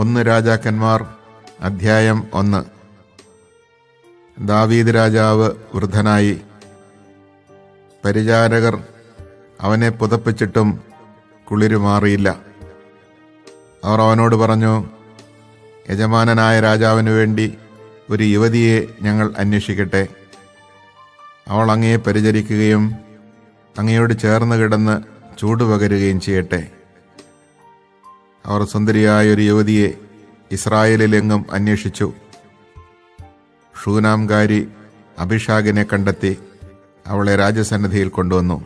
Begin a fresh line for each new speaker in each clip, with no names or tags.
1 രാജാക്കന്മാർ അധ്യായം 1. ദാവീദ് രാജാവ് വൃദ്ധനായി. പരിചാരകർ അവനെ പുതപ്പിച്ചിട്ടും കുളിരു മാറിയില്ല. അവർ അവനോട് പറഞ്ഞു, യജമാനനായ രാജാവിനു വേണ്ടി ഒരു യുവതിയെ ഞങ്ങൾ അന്വേഷിക്കട്ടെ. അവൾ അങ്ങയെ പരിചരിക്കുകയും അങ്ങയോട് ചേർന്ന് കിടന്ന് ചൂടുപകരുകയും ചെയ്യട്ടെ. അവർ സുന്ദരിയായ ഒരു യുവതിയെ ഇസ്രായേലിലെങ്ങും അന്വേഷിച്ചു. ഷൂനാംകാരി അഭിഷാഗിനെ കണ്ടെത്തി അവളെ രാജസന്നിധിയിൽ കൊണ്ടുവന്നു.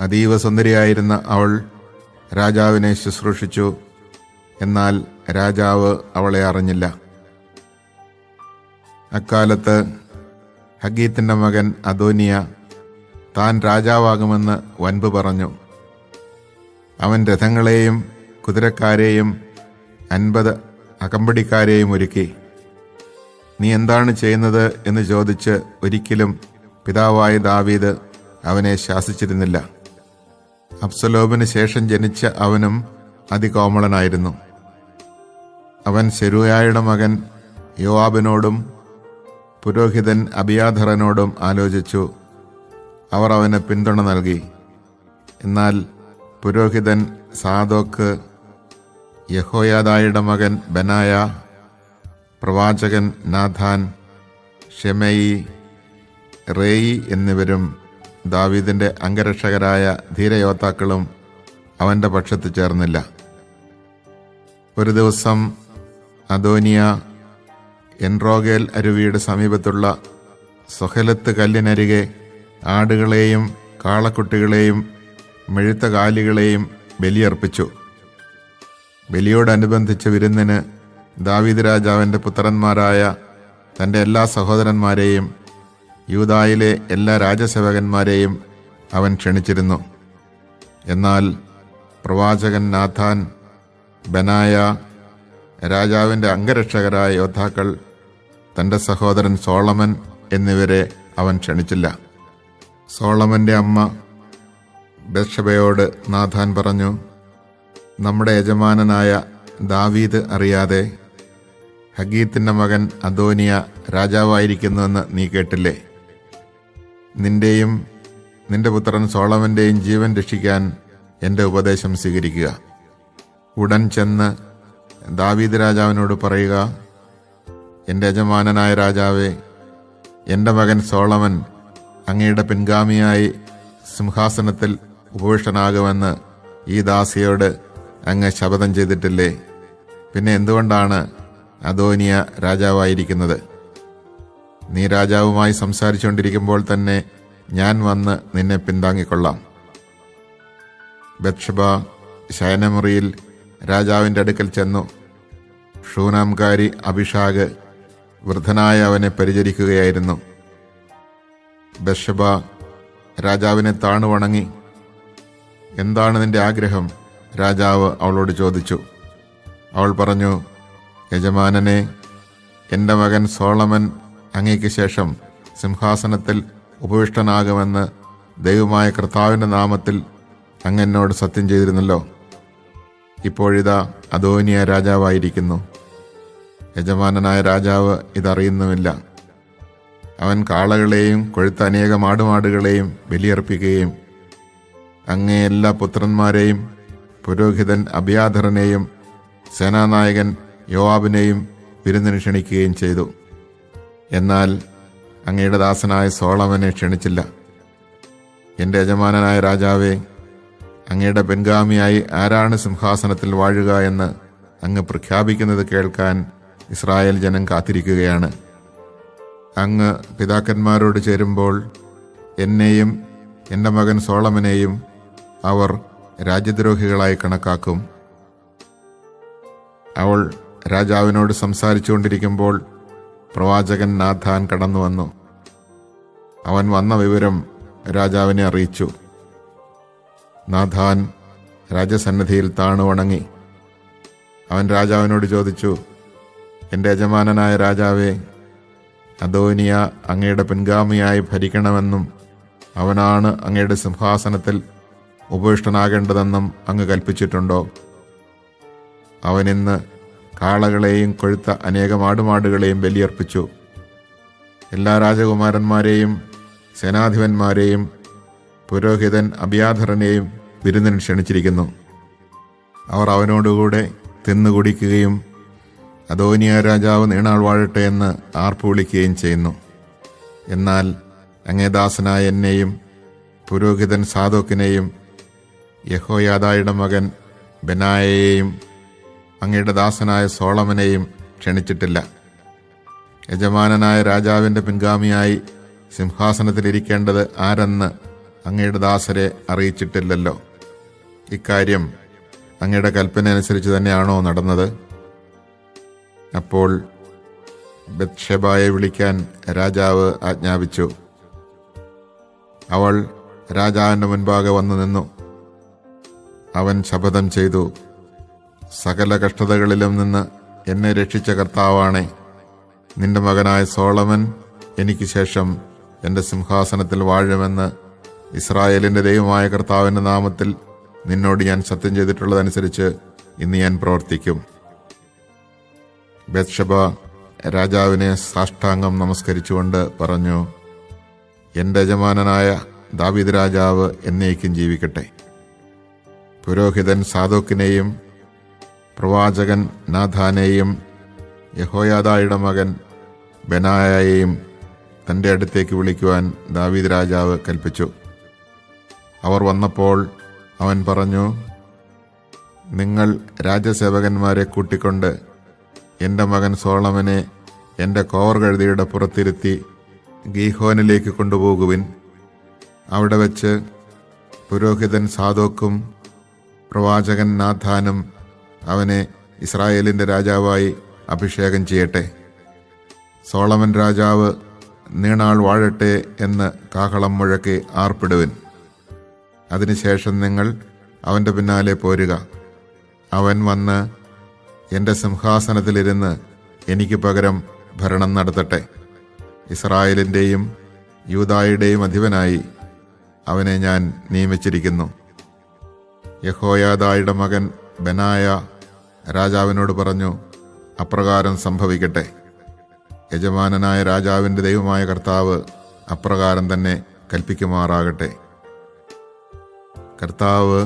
അതീവ സുന്ദരിയായിരുന്ന അവൾ രാജാവിനെ ശുശ്രൂഷിച്ചു. എന്നാൽ രാജാവ് അവളെ അറിഞ്ഞില്ല. അക്കാലത്ത് ഹഗീത്തിന്റെ മകൻ അദോനിയ താൻ രാജാവാകുമെന്ന് വൻപ് പറഞ്ഞു. അവൻ രഥങ്ങളെയും കുതിരക്കാരെയും 50 അകമ്പടിക്കാരെയും ഒരുക്കി. നീ എന്താണ് ചെയ്യുന്നത് എന്ന് ചോദിച്ച് ഒരിക്കലും പിതാവായ ദാവീദ് അവനെ ശാസിച്ചിരുന്നില്ല. അബ്സലോമിന് ശേഷം ജനിച്ച അവനും അതികോമളനായിരുന്നു. അവൻ സെരൂയായുടെ മകൻ യോവാബിനോടും പുരോഹിതൻ അബിയാഥറിനോടും ആലോചിച്ചു. അവർ അവന് പിന്തുണ നൽകി. എന്നാൽ പുരോഹിതൻ സാദോക്ക്, യഹോയാദായുടെ മകൻ ബനായ, പ്രവാചകൻ നാഥാൻ, ഷെമയി, റേയി എന്നിവരും ദാവീദിന്റെ അംഗരക്ഷകരായ ധീരയോദ്ധാക്കളും അവന്റെ പക്ഷത്ത് ചേർന്നില്ല. ഒരു ദിവസം അദോനിയ എൻറോഗേൽ അരുവിയുടെ സമീപത്തുള്ള സൊഹലത്ത് കല്ലിനരികെ ആടുകളെയും കാളക്കുട്ടികളെയും മെഴുത്ത കാലികളെയും ബലിയർപ്പിച്ചു. ബലിയോടനുബന്ധിച്ച് വിരുന്നിന് ദാവീദ് രാജാവിൻ്റെ പുത്രന്മാരായ തൻ്റെ എല്ലാ സഹോദരന്മാരെയും യൂദായിലെ എല്ലാ രാജസേവകന്മാരെയും അവൻ ക്ഷണിച്ചിരുന്നു. എന്നാൽ പ്രവാചകൻ നാഥാൻ, ബനായ, രാജാവിൻ്റെ അംഗരക്ഷകരായ യോദ്ധാക്കൾ, തൻ്റെ സഹോദരൻ സോളമൻ എന്നിവരെ അവൻ ക്ഷണിച്ചില്ല. സോളമൻ്റെ അമ്മ ബത്ശബയോട് നാഥാൻ പറഞ്ഞു, നമ്മുടെ യജമാനനായ ദാവീദ് അറിയാതെ ഹഗീത്തിന്റെ മകൻ അദോനിയ രാജാവായിരിക്കുന്നുവെന്ന് നീ കേട്ടില്ലേ? നിന്റെയും നിന്റെ പുത്രൻ സോളമന്റെയും ജീവൻ രക്ഷിക്കാൻ എൻ്റെ ഉപദേശം സ്വീകരിക്കുക. ഉടൻ ചെന്ന് ദാവീദ് രാജാവിനോട് പറയുക, എൻ്റെ യജമാനനായ രാജാവേ, എൻ്റെ മകൻ സോളമൻ അങ്ങയുടെ പിൻഗാമിയായി സിംഹാസനത്തിൽ ഉപവിഷ്ടനാകുമെന്ന് ഈ ദാസിയോട് അങ്ങ് ശപഥം ചെയ്തിട്ടില്ലേ? പിന്നെ എന്തുകൊണ്ടാണ് അദോനിയ രാജാവായിരിക്കുന്നത്? നീ രാജാവുമായി സംസാരിച്ചുകൊണ്ടിരിക്കുമ്പോൾ തന്നെ ഞാൻ വന്ന് നിന്നെ പിന്താങ്ങിക്കൊള്ളാം. ബത്ശബ ശയനമുറിയിൽ രാജാവിൻ്റെ അടുക്കൽ ചെന്നു. ഷൂനാംകാരി അഭിഷാഗ് വൃദ്ധനായ അവനെ പരിചരിക്കുകയായിരുന്നു. ബത്ശബ രാജാവിനെ താണുവണങ്ങി. എന്താണ് നിന്റെ ആഗ്രഹം? രാജാവ് അവളോട് ചോദിച്ചു. അവൾ പറഞ്ഞു, യജമാനനെ, എൻ്റെ മകൻ സോളമൻ അങ്ങയ്ക്ക് ശേഷം സിംഹാസനത്തിൽ ഉപവിഷ്ടനാകുമെന്ന് ദൈവമായ കർത്താവിൻ്റെ നാമത്തിൽ അങ്ങ് എന്നോട് സത്യം ചെയ്തിരുന്നല്ലോ. ഇപ്പോഴിതാ അദോനിയ രാജാവായിരിക്കുന്നു. യജമാനനായ രാജാവ് ഇതറിയുന്നുമില്ല. അവൻ കാളകളെയും കൊഴുത്ത അനേകം ആടുമാടുകളെയും ബലിയർപ്പിക്കുകയും അങ്ങേ എല്ലാ പുത്രന്മാരെയും പുരോഹിതൻ അബിയാഥറിനെയും സേനാനായകൻ യോവാബിനെയും വിരുന്നിന് ക്ഷണിക്കുകയും ചെയ്തു. എന്നാൽ അങ്ങയുടെ ദാസനായ സോളമനെ ക്ഷണിച്ചില്ല. എൻ്റെ യജമാനനായ രാജാവേ, അങ്ങയുടെ പിൻഗാമിയായി ആരാണ് സിംഹാസനത്തിൽ വാഴുക എന്ന് അങ്ങ് പ്രഖ്യാപിക്കുന്നത് കേൾക്കാൻ ഇസ്രായേൽ ജനം കാത്തിരിക്കുകയാണ്. അങ്ങ് പിതാക്കന്മാരോട് ചേരുമ്പോൾ എന്നെയും എൻ്റെ മകൻ സോളമനെയും അവർ രാജ്യദ്രോഹികളായി കണക്കാക്കും. അവൾ രാജാവിനോട് സംസാരിച്ചുകൊണ്ടിരിക്കുമ്പോൾ പ്രവാചകൻ നാഥാൻ കടന്നു വന്നു. അവൻ വന്ന വിവരം രാജാവിനെ അറിയിച്ചു. നാഥാൻ രാജസന്നിധിയിൽ താണു വണങ്ങി. അവൻ രാജാവിനോട് ചോദിച്ചു, എൻ്റെ യജമാനനായ രാജാവേ, അദോനിയ അങ്ങയുടെ പിൻഗാമിയായി ഭരിക്കണമെന്നും അവനാണ് അങ്ങയുടെ സിംഹാസനത്തിൽ ഉപവിഷ്ടനാകേണ്ടതെന്നും അങ്ങ് കൽപ്പിച്ചിട്ടുണ്ടോ? അവനിന്ന് കാളകളെയും കൊഴുത്ത അനേകം ആടുമാടുകളെയും ബലിയർപ്പിച്ചു. എല്ലാ രാജകുമാരന്മാരെയും സേനാധിപന്മാരെയും പുരോഹിതൻ അബിയാഥറിനെയും വിരുന്നിന് ക്ഷണിച്ചിരിക്കുന്നു. അവർ അവനോടുകൂടെ തിന്നുകുടിക്കുകയും അദോനിയ രാജാവ് നീണാൾ വാഴട്ടെ എന്ന് ആർപ്പ് വിളിക്കുകയും ചെയ്യുന്നു. എന്നാൽ അങ്ങേ ദാസനായ എന്നെയും പുരോഹിതൻ സാദോക്കിനെയും യഹോയാദായുടെ മകൻ ബെനായയെയും അങ്ങയുടെ ദാസനായ സോളമനെയും ക്ഷണിച്ചിട്ടില്ല. യജമാനനായ രാജാവിൻ്റെ പിൻഗാമിയായി സിംഹാസനത്തിലിരിക്കേണ്ടത് ആരെന്ന് അങ്ങയുടെ ദാസരെ അറിയിച്ചിട്ടില്ലല്ലോ. ഇക്കാര്യം അങ്ങയുടെ കൽപ്പന അനുസരിച്ച് തന്നെയാണോ നടന്നത്? അപ്പോൾ ബത്ശബയെ വിളിക്കാൻ രാജാവ് ആജ്ഞാപിച്ചു. അവൾ രാജാവിൻ്റെ മുൻപാകെ വന്നു നിന്നു. അവൻ ശപഥം ചെയ്തു, സകല കഷ്ടതകളിലും നിന്ന് എന്നെ രക്ഷിച്ച കർത്താവാണേ, നിന്റെ മകനായ സോളമൻ എനിക്ക് ശേഷം എൻ്റെ സിംഹാസനത്തിൽ വാഴുമെന്ന് ഇസ്രായേലിൻ്റെ ദൈവമായ കർത്താവിൻ്റെ നാമത്തിൽ നിന്നോട് ഞാൻ സത്യം ചെയ്തിട്ടുള്ളതനുസരിച്ച് ഇന്ന് ഞാൻ പ്രവർത്തിക്കും. ബത്ശബ രാജാവിനെ സാഷ്ടാംഗം നമസ്കരിച്ചുകൊണ്ട് പറഞ്ഞു, എൻ്റെ യജമാനനായ ദാവീദ് രാജാവ് എന്നേക്കും ജീവിക്കട്ടെ. പുരോഹിതൻ സാദോക്കിനെയും പ്രവാചകൻ നാഥാനെയും യഹോയാദായുടെ മകൻ ബെനായയെയും തൻ്റെ അടുത്തേക്ക് വിളിക്കുവാൻ ദാവീദ് രാജാവ് കൽപ്പിച്ചു. അവർ വന്നപ്പോൾ അവൻ പറഞ്ഞു, നിങ്ങൾ രാജസേവകന്മാരെ കൂട്ടിക്കൊണ്ട് എൻ്റെ മകൻ സോളമനെ എൻ്റെ കോവർകഴുതിയുടെ പുറത്തിരുത്തി ഗീഹോനിലേക്ക് കൊണ്ടുപോകുവിൻ. അവിടെ വെച്ച് പുരോഹിതൻ സാദോക്കും പ്രവാചകൻ നാഥാനും അവനെ ഇസ്രായേലിൻ്റെ രാജാവായി അഭിഷേകം ചെയ്യട്ടെ. സോളമൻ രാജാവ് നീണാൾ വാഴട്ടെ എന്ന് കാഹളം മുഴക്കി ആർപ്പിടുവിൻ. അതിനുശേഷം നിങ്ങൾ അവൻ്റെ പിന്നാലെ പോരുക. അവൻ വന്ന് എൻ്റെ സിംഹാസനത്തിലിരുന്ന് എനിക്ക് പകരം ഭരണം നടത്തട്ടെ. ഇസ്രായേലിൻ്റെയും യൂദായുടെയും അധിപനായി അവനെ ഞാൻ നിയമിച്ചിരിക്കുന്നു. യഹോയാദായുടെ മകൻ ബെനായ രാജാവിനോട് പറഞ്ഞു, അപ്രകാരം സംഭവിക്കട്ടെ. യജമാനനായ രാജാവിൻ്റെ ദൈവമായ കർത്താവ് അപ്രകാരം തന്നെ കൽപ്പിക്കുമാറാകട്ടെ. കർത്താവ്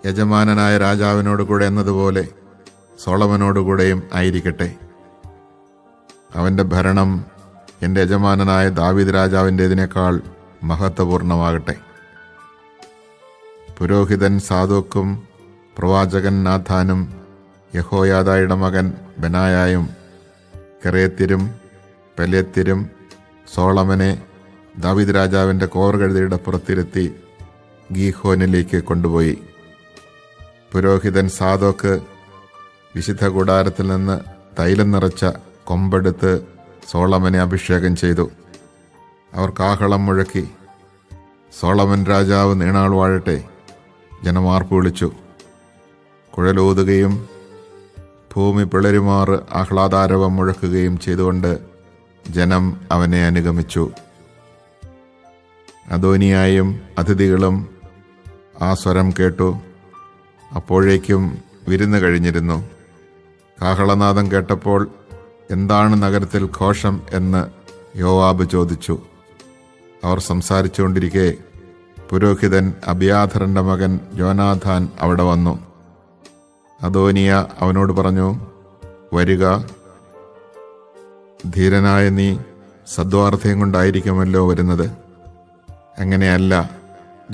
യജമാനനായ രാജാവിനോട് കൂടെ എന്നതുപോലെ സോളമനോടുകൂടെയും ആയിരിക്കട്ടെ. അവൻ്റെ ഭരണം എൻ്റെ യജമാനനായ ദാവീദ് രാജാവിൻ്റേതിനേക്കാൾ മഹത്വപൂർണമാകട്ടെ. പുരോഹിതൻ സാദോക്കും പ്രവാചകൻ നാഥാനും യഹോയാദായുടെ മകൻ ബെനായായും കെറേത്യരും പെലേത്യരും സോളമനെ ദാവീദ് രാജാവിൻ്റെ കോവർകഴുതിയുടെ പുറത്തിരുത്തി ഗീഹോനിലേക്ക് കൊണ്ടുപോയി. പുരോഹിതൻ സാദോക്ക് വിശുദ്ധ കൂടാരത്തിൽ നിന്ന് തൈലം നിറച്ച കൊമ്പെടുത്ത് സോളമനെ അഭിഷേകം ചെയ്തു. അവർ കാഹളം മുഴക്കി, സോളമൻ രാജാവ് നീണാൾ വാഴട്ടെ. ജനമാർപ്പ് വിളിച്ചു. കുഴലൂതുകയും ഭൂമി പിളരുമാറ് ആഹ്ലാദാരവം മുഴക്കുകയും ചെയ്തുകൊണ്ട് ജനം അവനെ അനുഗമിച്ചു. അദോനിയായും അതിഥികളും ആ സ്വരം കേട്ടു. അപ്പോഴേക്കും വിരുന്ന് കഴിഞ്ഞിരുന്നു. കാഹളനാദം കേട്ടപ്പോൾ എന്താണ് നഗരത്തിൽ ഘോഷം എന്ന് യോവാബ് ചോദിച്ചു. അവർ സംസാരിച്ചുകൊണ്ടിരിക്കെ പുരോഹിതൻ അബിയാഥറിൻ്റെ മകൻ യോനാഥാൻ അവിടെ വന്നു. അദോനിയ അവനോട് പറഞ്ഞു, വരിക, ധീരനായ നീ സദ്വാർത്ഥയും കൊണ്ടായിരിക്കുമല്ലോ വരുന്നത്. അങ്ങനെയല്ല,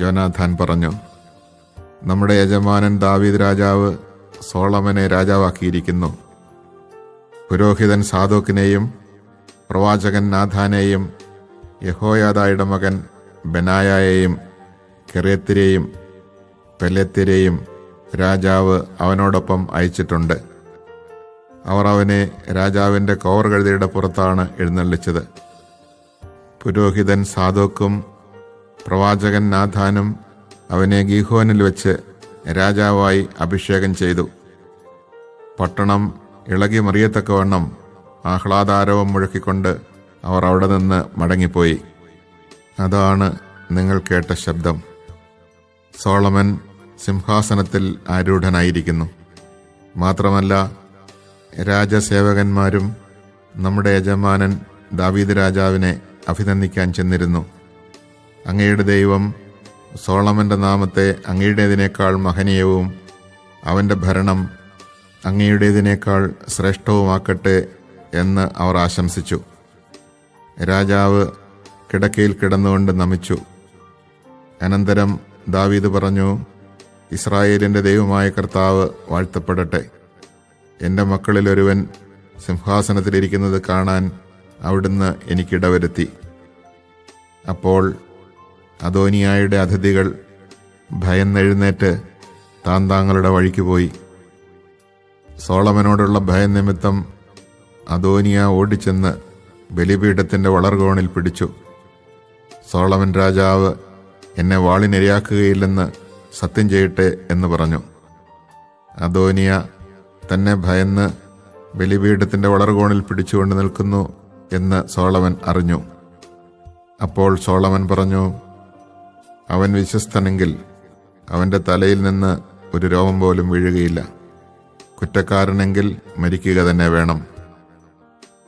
യോനാഥാൻ പറഞ്ഞു. നമ്മുടെ യജമാനൻ ദാവീദ് രാജാവ് സോളമനെ രാജാവാക്കിയിരിക്കുന്നു. പുരോഹിതൻ സാദോക്കിനെയും പ്രവാചകൻ നാഥാനെയും യഹോയാദായുടെ മകൻ ബെനായയെയും കെറേത്യരെയും പെലേത്യരെയും രാജാവ് അവനോടൊപ്പം അയച്ചിട്ടുണ്ട്. അവർ അവനെ രാജാവിൻ്റെ കോവർകഴുതിയുടെ പുറത്താണ് എഴുന്നള്ളിച്ചത്. പുരോഹിതൻ സാദോക്കും പ്രവാചകൻ നാഥാനും അവനെ ഗീഹോനിൽ വെച്ച് രാജാവായി അഭിഷേകം ചെയ്തു. പട്ടണം ഇളകി മറിയത്തക്കവണ്ണം ആഹ്ലാദാരവം മുഴക്കിക്കൊണ്ട് അവർ അവിടെ നിന്ന് മടങ്ങിപ്പോയി. അതാണ് നിങ്ങൾ കേട്ട ശബ്ദം. സോളമൻ സിംഹാസനത്തിൽ ആരൂഢനായിരിക്കുന്നു. മാത്രമല്ല രാജസേവകന്മാരും നമ്മുടെ യജമാനൻ ദാവീദ് രാജാവിനെ അഭിനന്ദിക്കാൻ ചെന്നിരുന്നു. അങ്ങയുടെ ദൈവം സോളമന്റെ നാമത്തെ അങ്ങയുടേതിനേക്കാൾ മഹനീയവും അവൻ്റെ ഭരണം അങ്ങയുടേതിനേക്കാൾ ശ്രേഷ്ഠവുമാക്കട്ടെ എന്ന് അവർ ആശംസിച്ചു. രാജാവ് കിടക്കയിൽ കിടന്നുകൊണ്ട് നമിച്ചു. അനന്തരം ദാവീദ് പറഞ്ഞു, ഇസ്രായേലിൻ്റെ ദൈവമായ കർത്താവ് വാഴ്ത്തപ്പെടട്ടെ. എൻ്റെ മക്കളിലൊരുവൻ സിംഹാസനത്തിലിരിക്കുന്നത് കാണാൻ അവിടുന്ന് എനിക്കിടവരുത്തി. അപ്പോൾ അദോനിയായുടെ അതിഥികൾ ഭയന്നെഴുന്നേറ്റ് താന്താങ്ങളുടെ വഴിക്ക് പോയി. സോളമനോടുള്ള ഭയനിമിത്തം അദോനിയ ഓടിച്ചെന്ന് ബലിപീഠത്തിൻ്റെ വളർകോണിൽ പിടിച്ചു. സോളമൻ രാജാവ് എന്നെ വാളിനിരയാക്കുകയില്ലെന്ന് സത്യം ചെയ്യട്ടെ എന്ന് പറഞ്ഞു. അദോനിയ തന്നെ ഭയന്ന് ബലിപീഠത്തിൻ്റെ വളർകോണിൽ പിടിച്ചുകൊണ്ട് നിൽക്കുന്നു എന്ന് സോളമൻ അറിഞ്ഞു. അപ്പോൾ സോളമൻ പറഞ്ഞു, അവൻ വിശ്വസ്തനെങ്കിൽ അവൻ്റെ തലയിൽ നിന്ന് ഒരു രോമം പോലും വീഴുകയില്ല. കുറ്റക്കാരനെങ്കിൽ മരിക്കുക തന്നെ വേണം.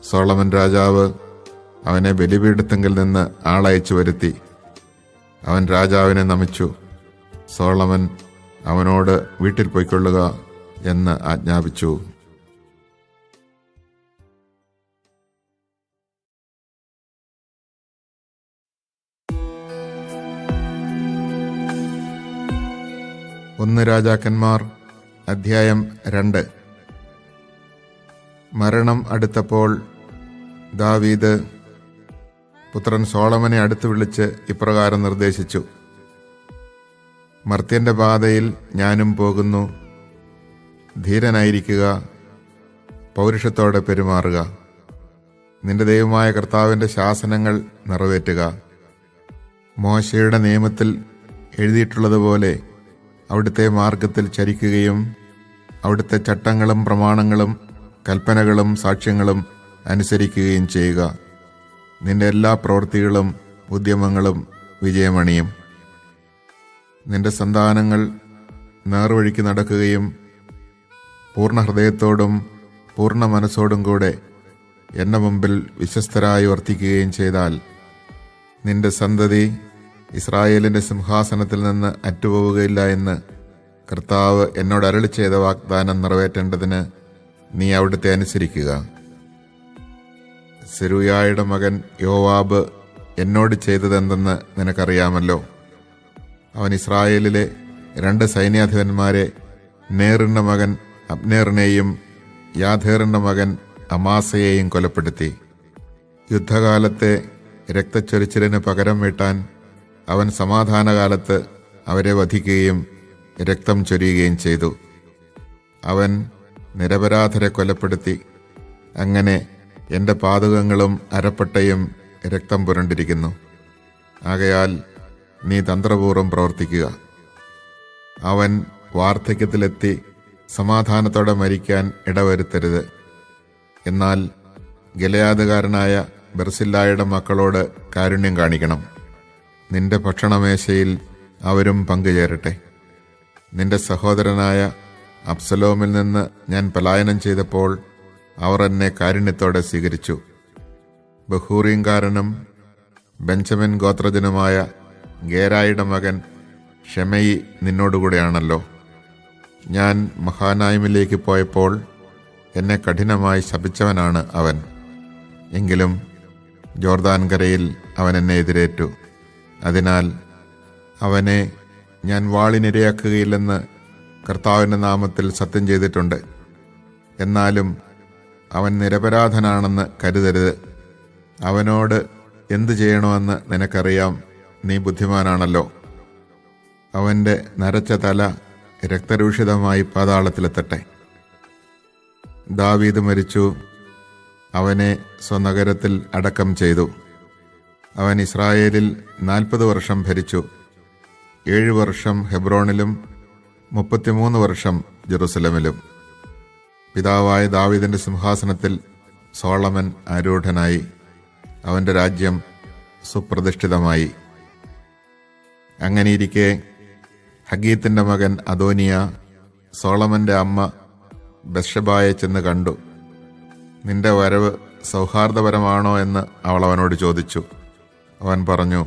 സോളമൻ രാജാവ് അവനെ ബലിപീഠത്തെങ്കിൽ നിന്ന് ആളയച്ചു വരുത്തി. അവൻ രാജാവിനെ നമിച്ചു. സോളമൻ അവനോട് വീട്ടിൽ പോയിക്കൊള്ളുക എന്ന് ആജ്ഞാപിച്ചു. ഒന്ന് രാജാക്കന്മാർ അധ്യായം 2. മരണം അടുത്തപ്പോൾ ദാവീദ് പുത്രൻ സോളമനെ അടുത്ത് വിളിച്ച് ഇപ്രകാരം നിർദ്ദേശിച്ചു: മർത്യന്റെ പാതയിൽ ഞാനും പോകുന്നു. ധീരനായിരിക്കുക, പൗരുഷത്തോടെ പെരുമാറുക. നിന്റെ ദൈവമായ കർത്താവിൻ്റെ ശാസനങ്ങൾ നിറവേറ്റുക. മോശയുടെ നിയമത്തിൽ എഴുതിയിട്ടുള്ളതുപോലെ അവിടുത്തെ മാർഗത്തിൽ ചരിക്കുകയും അവിടുത്തെ ചട്ടങ്ങളും പ്രമാണങ്ങളും കൽപ്പനകളും സാക്ഷ്യങ്ങളും അനുസരിക്കുകയും ചെയ്യുക. നിന്റെ എല്ലാ പ്രവൃത്തികളും ഉദ്യമങ്ങളും വിജയമണിയും. നിന്റെ സന്താനങ്ങൾ നേർവഴിക്ക് നടക്കുകയും പൂർണ്ണ ഹൃദയത്തോടും പൂർണ്ണ മനസ്സോടും കൂടെ എൻ്റെ മുമ്പിൽ വിശ്വസ്തരായി വർത്തിക്കുകയും ചെയ്താൽ നിന്റെ സന്തതി ഇസ്രായേലിൻ്റെ സിംഹാസനത്തിൽ നിന്ന് അറ്റുപോവുകയില്ല എന്ന് കർത്താവ് എന്നോട് അരുളി ചെയ്ത വാഗ്ദാനം നിറവേറ്റേണ്ടതിന് നീ അവിടുത്തെ അനുസരിക്കുക. സെരൂയായുടെ മകൻ യോവാബ് എന്നോട് ചെയ്തതെന്തെന്ന് നിനക്കറിയാമല്ലോ. അവൻ ഇസ്രായേലിലെ 2 സൈന്യാധിപന്മാരെ, നേറിൻ്റെ മകൻ അബ്നേറിനെയും യാഥേറിൻ്റെ മകൻ അമാസയെയും കൊലപ്പെടുത്തി. യുദ്ധകാലത്തെ രക്തച്ചൊരിച്ചിലിന് പകരം വീട്ടാൻ അവൻ സമാധാനകാലത്ത് അവരെ വധിക്കുകയും രക്തം ചൊരിയുകയും ചെയ്തു. അവൻ നിരപരാധരെ കൊലപ്പെടുത്തി. അങ്ങനെ എൻ്റെ പാതകങ്ങളും അരപ്പട്ടയും രക്തം പുരണ്ടിരിക്കുന്നു. ആകയാൽ നീ തന്ത്രപൂർവ്വം പ്രവർത്തിക്കുക. അവൻ വാർദ്ധക്യത്തിലെത്തി സമാധാനത്തോടെ മരിക്കാൻ ഇടവരുത്തരുത്. എന്നാൽ ഗിലെയാദുകാരനായ ബർസില്ലായുടെ മക്കളോട് കാരുണ്യം കാണിക്കണം. നിന്റെ ഭക്ഷണമേശയിൽ അവരും പങ്കുചേരട്ടെ. നിന്റെ സഹോദരനായ അബ്സലോമിൽ നിന്ന് ഞാൻ പലായനം ചെയ്തപ്പോൾ അവർ എന്നെ കാരുണ്യത്തോടെ സ്വീകരിച്ചു. ബഹൂറീംകാരനും ബെഞ്ചമിൻ ഗോത്രജനുമായ ഗേരായുടെ മകൻ ഷെമയി നിന്നോടുകൂടെയാണല്ലോ. ഞാൻ മഹാനായിമിലേക്ക് പോയപ്പോൾ എന്നെ കഠിനമായി ശപിച്ചവനാണ് അവൻ. എങ്കിലും ജോർദാൻ കരയിൽ അവൻ എന്നെ എതിരേറ്റു. അതിനാൽ അവനെ ഞാൻ വാളിനിരയാക്കുകയില്ലെന്ന് കർത്താവിൻ്റെ നാമത്തിൽ സത്യം ചെയ്തിട്ടുണ്ട്. എന്നാലും അവൻ നിരപരാധനാണെന്ന് കരുതരുത്. അവനോട് എന്തു ചെയ്യണമെന്ന് നിനക്കറിയാം. നീ ബുദ്ധിമാനാണല്ലോ. അവൻ്റെ നരച്ച തല രക്തരൂഷിതമായി പാതാളത്തിലെത്തട്ടെ. ദാവീദ് മരിച്ചു. അവനെ സ്വനഗരത്തിൽ അടക്കം ചെയ്തു. അവൻ ഇസ്രായേലിൽ 40 വർഷം ഭരിച്ചു. 7 വർഷം ഹെബ്രോണിലും 33 വർഷം ജെറുസലമിലും. പിതാവായ ദാവീദിന്റെ സിംഹാസനത്തിൽ സോളമൻ ആരൂഢനായി. അവന്റെ രാജ്യം സുപ്രതിഷ്ഠിതമായി. അങ്ങനെയിരിക്കെ ഹഗീത്തിന്റെ മകൻ അദോനിയ സോളമന്റെ അമ്മ ബത്ശബായെ ചെന്ന് കണ്ടു. നിന്റെ വരവ് സൗഹാർദ്ദപരമാണോ എന്ന് അവൾ അവനോട് ചോദിച്ചു. അവൻ പറഞ്ഞു,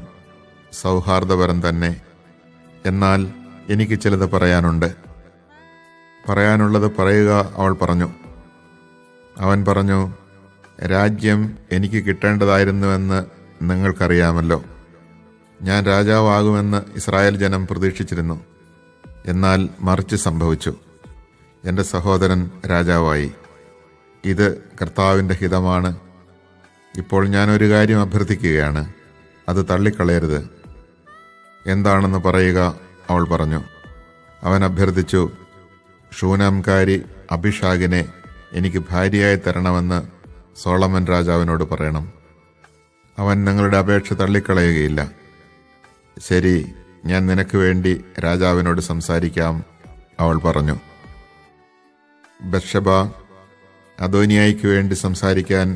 സൗഹാർദ്ദപരം തന്നെ. എന്നാൽ എനിക്ക് ചിലത് പറയാനുണ്ട്. പറയാനുള്ളത് പറയുക, അവൾ പറഞ്ഞു. അവൻ പറഞ്ഞു, രാജ്യം എനിക്ക് കിട്ടേണ്ടതായിരുന്നുവെന്ന് നിങ്ങൾക്കറിയാമല്ലോ. ഞാൻ രാജാവാകുമെന്ന് ഇസ്രായേൽ ജനം പ്രതീക്ഷിച്ചിരുന്നു. എന്നാൽ മറിച്ച് സംഭവിച്ചു. എൻ്റെ സഹോദരൻ രാജാവായി. ഇത് കർത്താവിൻ്റെ ഹിതമാണ്. ഇപ്പോൾ ഞാൻ ഒരു കാര്യം അഭ്യർത്ഥിക്കുകയാണ്, അത് തള്ളിക്കളയരുത്. എന്താണെന്ന് പറയുക, അവൾ പറഞ്ഞു. അവൻ അഭ്യർത്ഥിച്ചു, ഷൂനാംകാരി അഭിഷാഗിനെ എനിക്ക് ഭാര്യയായി തരണമെന്ന് സോളമൻ രാജാവിനോട് പറയണം. അവൻ നിങ്ങളുടെ അപേക്ഷ തള്ളിക്കളയുകയില്ല. ശരി, ഞാൻ നിനക്ക് വേണ്ടി രാജാവിനോട് സംസാരിക്കാം, അവൾ പറഞ്ഞു. ബത്ശബ അദോനിയായിക്ക് വേണ്ടി സംസാരിക്കാൻ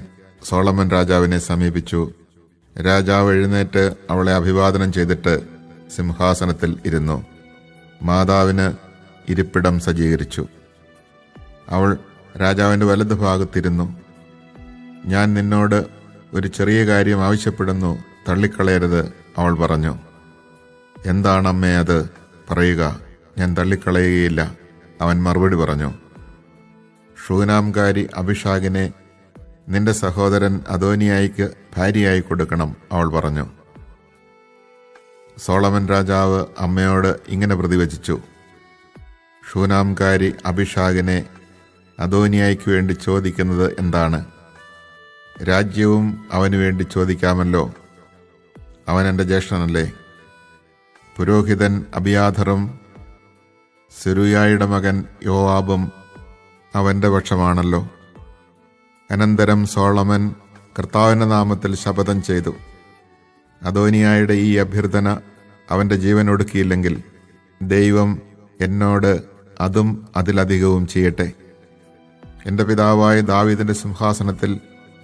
സോളമൻ രാജാവിനെ സമീപിച്ചു. രാജാവ് എഴുന്നേറ്റ് അവളെ അഭിവാദനം ചെയ്തിട്ട് സിംഹാസനത്തിൽ ഇരുന്നു. മാതാവിന് ഇരിപ്പിടം സജ്ജീകരിച്ചു. അവൾ രാജാവിൻ്റെ വലതുഭാഗത്തിരുന്നു. ഞാൻ നിന്നോട് ഒരു ചെറിയ കാര്യം ആവശ്യപ്പെടുന്നു, തള്ളിക്കളയരുത്, അവൾ പറഞ്ഞു. എന്താണമ്മേ അത്? പറയുക, ഞാൻ തള്ളിക്കളയുകയില്ല, അവൻ മറുപടി പറഞ്ഞു. ഷൂനാംകാരി അഭിഷാഗിനെ നിന്റെ സഹോദരൻ അദോനിയായിക്ക് ഭാര്യയായി കൊടുക്കണം, അവൾ പറഞ്ഞു. സോളമൻ രാജാവ് അമ്മയോട് ഇങ്ങനെ പ്രതിവചിച്ചു, ഷൂനാംകാരി അഭിഷാഗിനെ അദോനിയായിക്ക് വേണ്ടി ചോദിക്കുന്നത് എന്താണ്? രാജ്യവും അവന് വേണ്ടി ചോദിക്കാമല്ലോ, അവൻ എൻ്റെ ജ്യേഷ്ഠനല്ലേ. പുരോഹിതൻ അബിയാഥറും സെരൂയായുടെ മകൻ യോവാബും അവൻ്റെ പക്ഷമാണല്ലോ. അനന്തരം സോളമൻ കർത്താവിൻ്റെ നാമത്തിൽ ശപഥം ചെയ്തു, അദോനിയായുടെ ഈ അഭ്യർത്ഥന അവൻ്റെ ജീവൻ ഒടുക്കിയില്ലെങ്കിൽ ദൈവം എന്നോട് അതും അതിലധികവും ചെയ്യട്ടെ. എൻ്റെ പിതാവായ ദാവീദിൻ്റെ സിംഹാസനത്തിൽ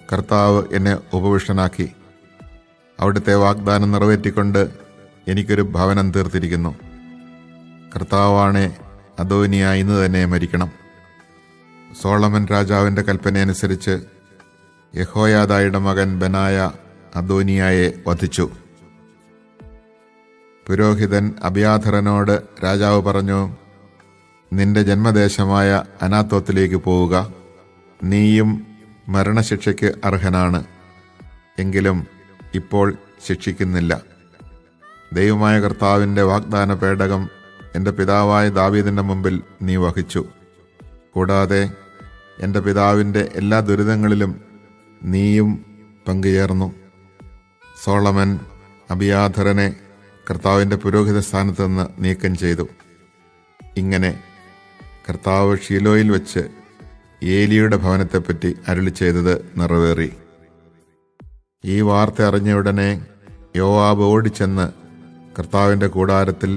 കർത്താവ് എന്നെ ഉപവിഷ്ടനാക്കി. അവിടുത്തെ വാഗ്ദാനം നിറവേറ്റിക്കൊണ്ട് എനിക്കൊരു ഭവനം തീർത്തിരിക്കുന്നു. കർത്താവാണേ, അദോനിയ ഇന്ന് തന്നെ മരിക്കണം. സോളമൻ രാജാവിൻ്റെ കൽപ്പനയനുസരിച്ച് യഹോയാദായുടെ മകൻ ബനായ അദോനിയായെ വധിച്ചു. പുരോഹിതൻ അബിയാഥറനോട് രാജാവ് പറഞ്ഞു, നിന്റെ ജന്മദേശമായ അനാത്തോത്തിലേക്ക് പോവുക. നീയും മരണശിക്ഷയ്ക്ക് അർഹനാണ്, എങ്കിലും ഇപ്പോൾ ശിക്ഷിക്കുന്നില്ല. ദൈവമായ കർത്താവിൻ്റെ വാഗ്ദാന പേടകം എൻ്റെ പിതാവായ ദാവീദിൻ്റെ മുമ്പിൽ നീ വഹിച്ചു. കൂടാതെ എൻ്റെ പിതാവിൻ്റെ എല്ലാ ദുരിതങ്ങളിലും നീയും പങ്കുചേർന്നു. സോളമൻ അബിയാഥറനെ കർത്താവിൻ്റെ പുരോഹിത സ്ഥാനത്ത് നിന്ന് നീക്കം ചെയ്തു. ഇങ്ങനെ കർത്താവ് ഷീലോയിൽ വെച്ച് ഏലിയുടെ ഭവനത്തെപ്പറ്റി അരുളി ചെയ്തത് നിറവേറി. ഈ വാർത്ത അറിഞ്ഞ ഉടനെ യോവാബ് ഓടിച്ചെന്ന് കർത്താവിൻ്റെ കൂടാരത്തിൽ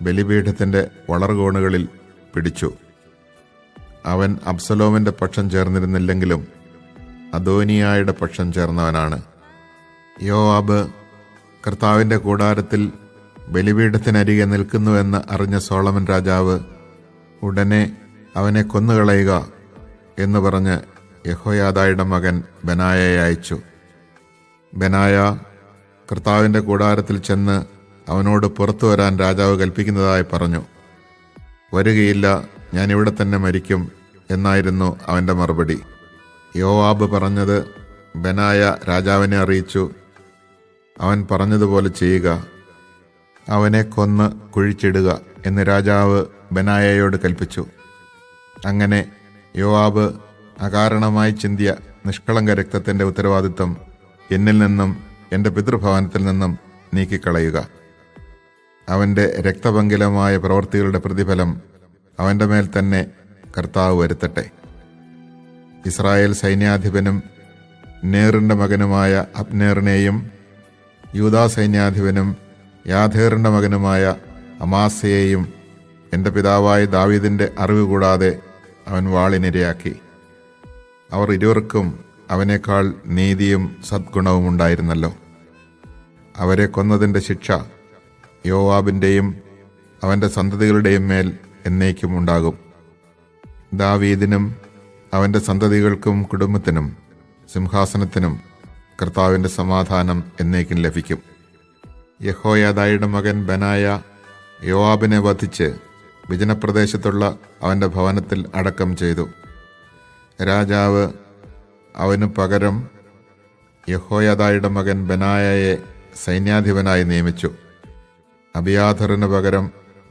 ബലിപീഠത്തിൻ്റെ വളർകോണുകളിൽ പിടിച്ചു. അവൻ അബ്സലോമിൻ്റെ പക്ഷം ചേർന്നിരുന്നില്ലെങ്കിലും അദോനിയായുടെ പക്ഷം ചേർന്നവനാണ്. യോവാബ് കർത്താവിൻ്റെ കൂടാരത്തിൽ ബലിപീഠത്തിനരികെ നിൽക്കുന്നുവെന്ന് അറിഞ്ഞ സോളമൻ രാജാവ് ഉടനെ അവനെ കൊന്നുകളയുക എന്ന് പറഞ്ഞ് യഹോയാദായുടെ മകൻ ബനായയെ അയച്ചു. ബനായ കർത്താവിൻ്റെ കൂടാരത്തിൽ ചെന്ന് അവനോട് പുറത്തു വരാൻ രാജാവ് കൽപ്പിക്കുന്നതായി പറഞ്ഞു. വരികയില്ല, ഞാൻ ഇവിടെ തന്നെ മരിക്കും എന്നായിരുന്നു അവൻ്റെ മറുപടി. യോവാബ് പറഞ്ഞത് ബനായ രാജാവിനെ അറിയിച്ചു. അവൻ പറഞ്ഞതുപോലെ ചെയ്യുക, അവനെ കൊന്ന് കുഴിച്ചിടുക എന്ന് രാജാവ് ബനായയോട് കൽപ്പിച്ചു. അങ്ങനെ യോവാബ് അകാരണമായി ചിന്തിയ നിഷ്കളങ്ക രക്തത്തിൻ്റെ ഉത്തരവാദിത്വം എന്നിൽ നിന്നും എൻ്റെ പിതൃഭവനത്തിൽ നിന്നും നീക്കിക്കളയുക. അവൻ്റെ രക്തപങ്കിലമായ പ്രവൃത്തികളുടെ പ്രതിഫലം അവൻ്റെ മേൽ തന്നെ കർത്താവ് വരുത്തട്ടെ. ഇസ്രായേൽ സൈന്യാധിപനും നേറിൻ്റെ മകനുമായ അബ്നേറിനെയും യൂദാ സൈന്യാധിപനും യാഥേറിൻ്റെ മകനുമായ അമാസയെയും എൻ്റെ പിതാവായ ദാവീദിൻ്റെ അറിവ് കൂടാതെ അവൻ വാളിനിരയാക്കി. അവർ ഇരുവർക്കും അവനേക്കാൾ നീതിയും സദ്ഗുണവും ഉണ്ടായിരുന്നല്ലോ. അവരെ കൊന്നതിൻ്റെ ശിക്ഷ യോവാബിൻ്റെയും അവൻ്റെ സന്തതികളുടെയും മേൽ എന്നേക്കും ഉണ്ടാകും. ദാവീദിനും അവൻ്റെ സന്തതികൾക്കും കുടുംബത്തിനും സിംഹാസനത്തിനും കർത്താവിൻ്റെ സമാധാനം എന്നേക്കും ലഭിക്കും. യഹോയാദയുടെ മകൻ ബനായ യോവാബിനെ വധിച്ച് വിജനപ്രദേശത്തുള്ള അവൻ്റെ ഭവനത്തിൽ അടക്കം ചെയ്തു. രാജാവ് അവനു പകരം യഹോയാദയുടെ മകൻ ബനായയെ സൈന്യാധിപനായി നിയമിച്ചു. അബിയാഥറിന് പകരം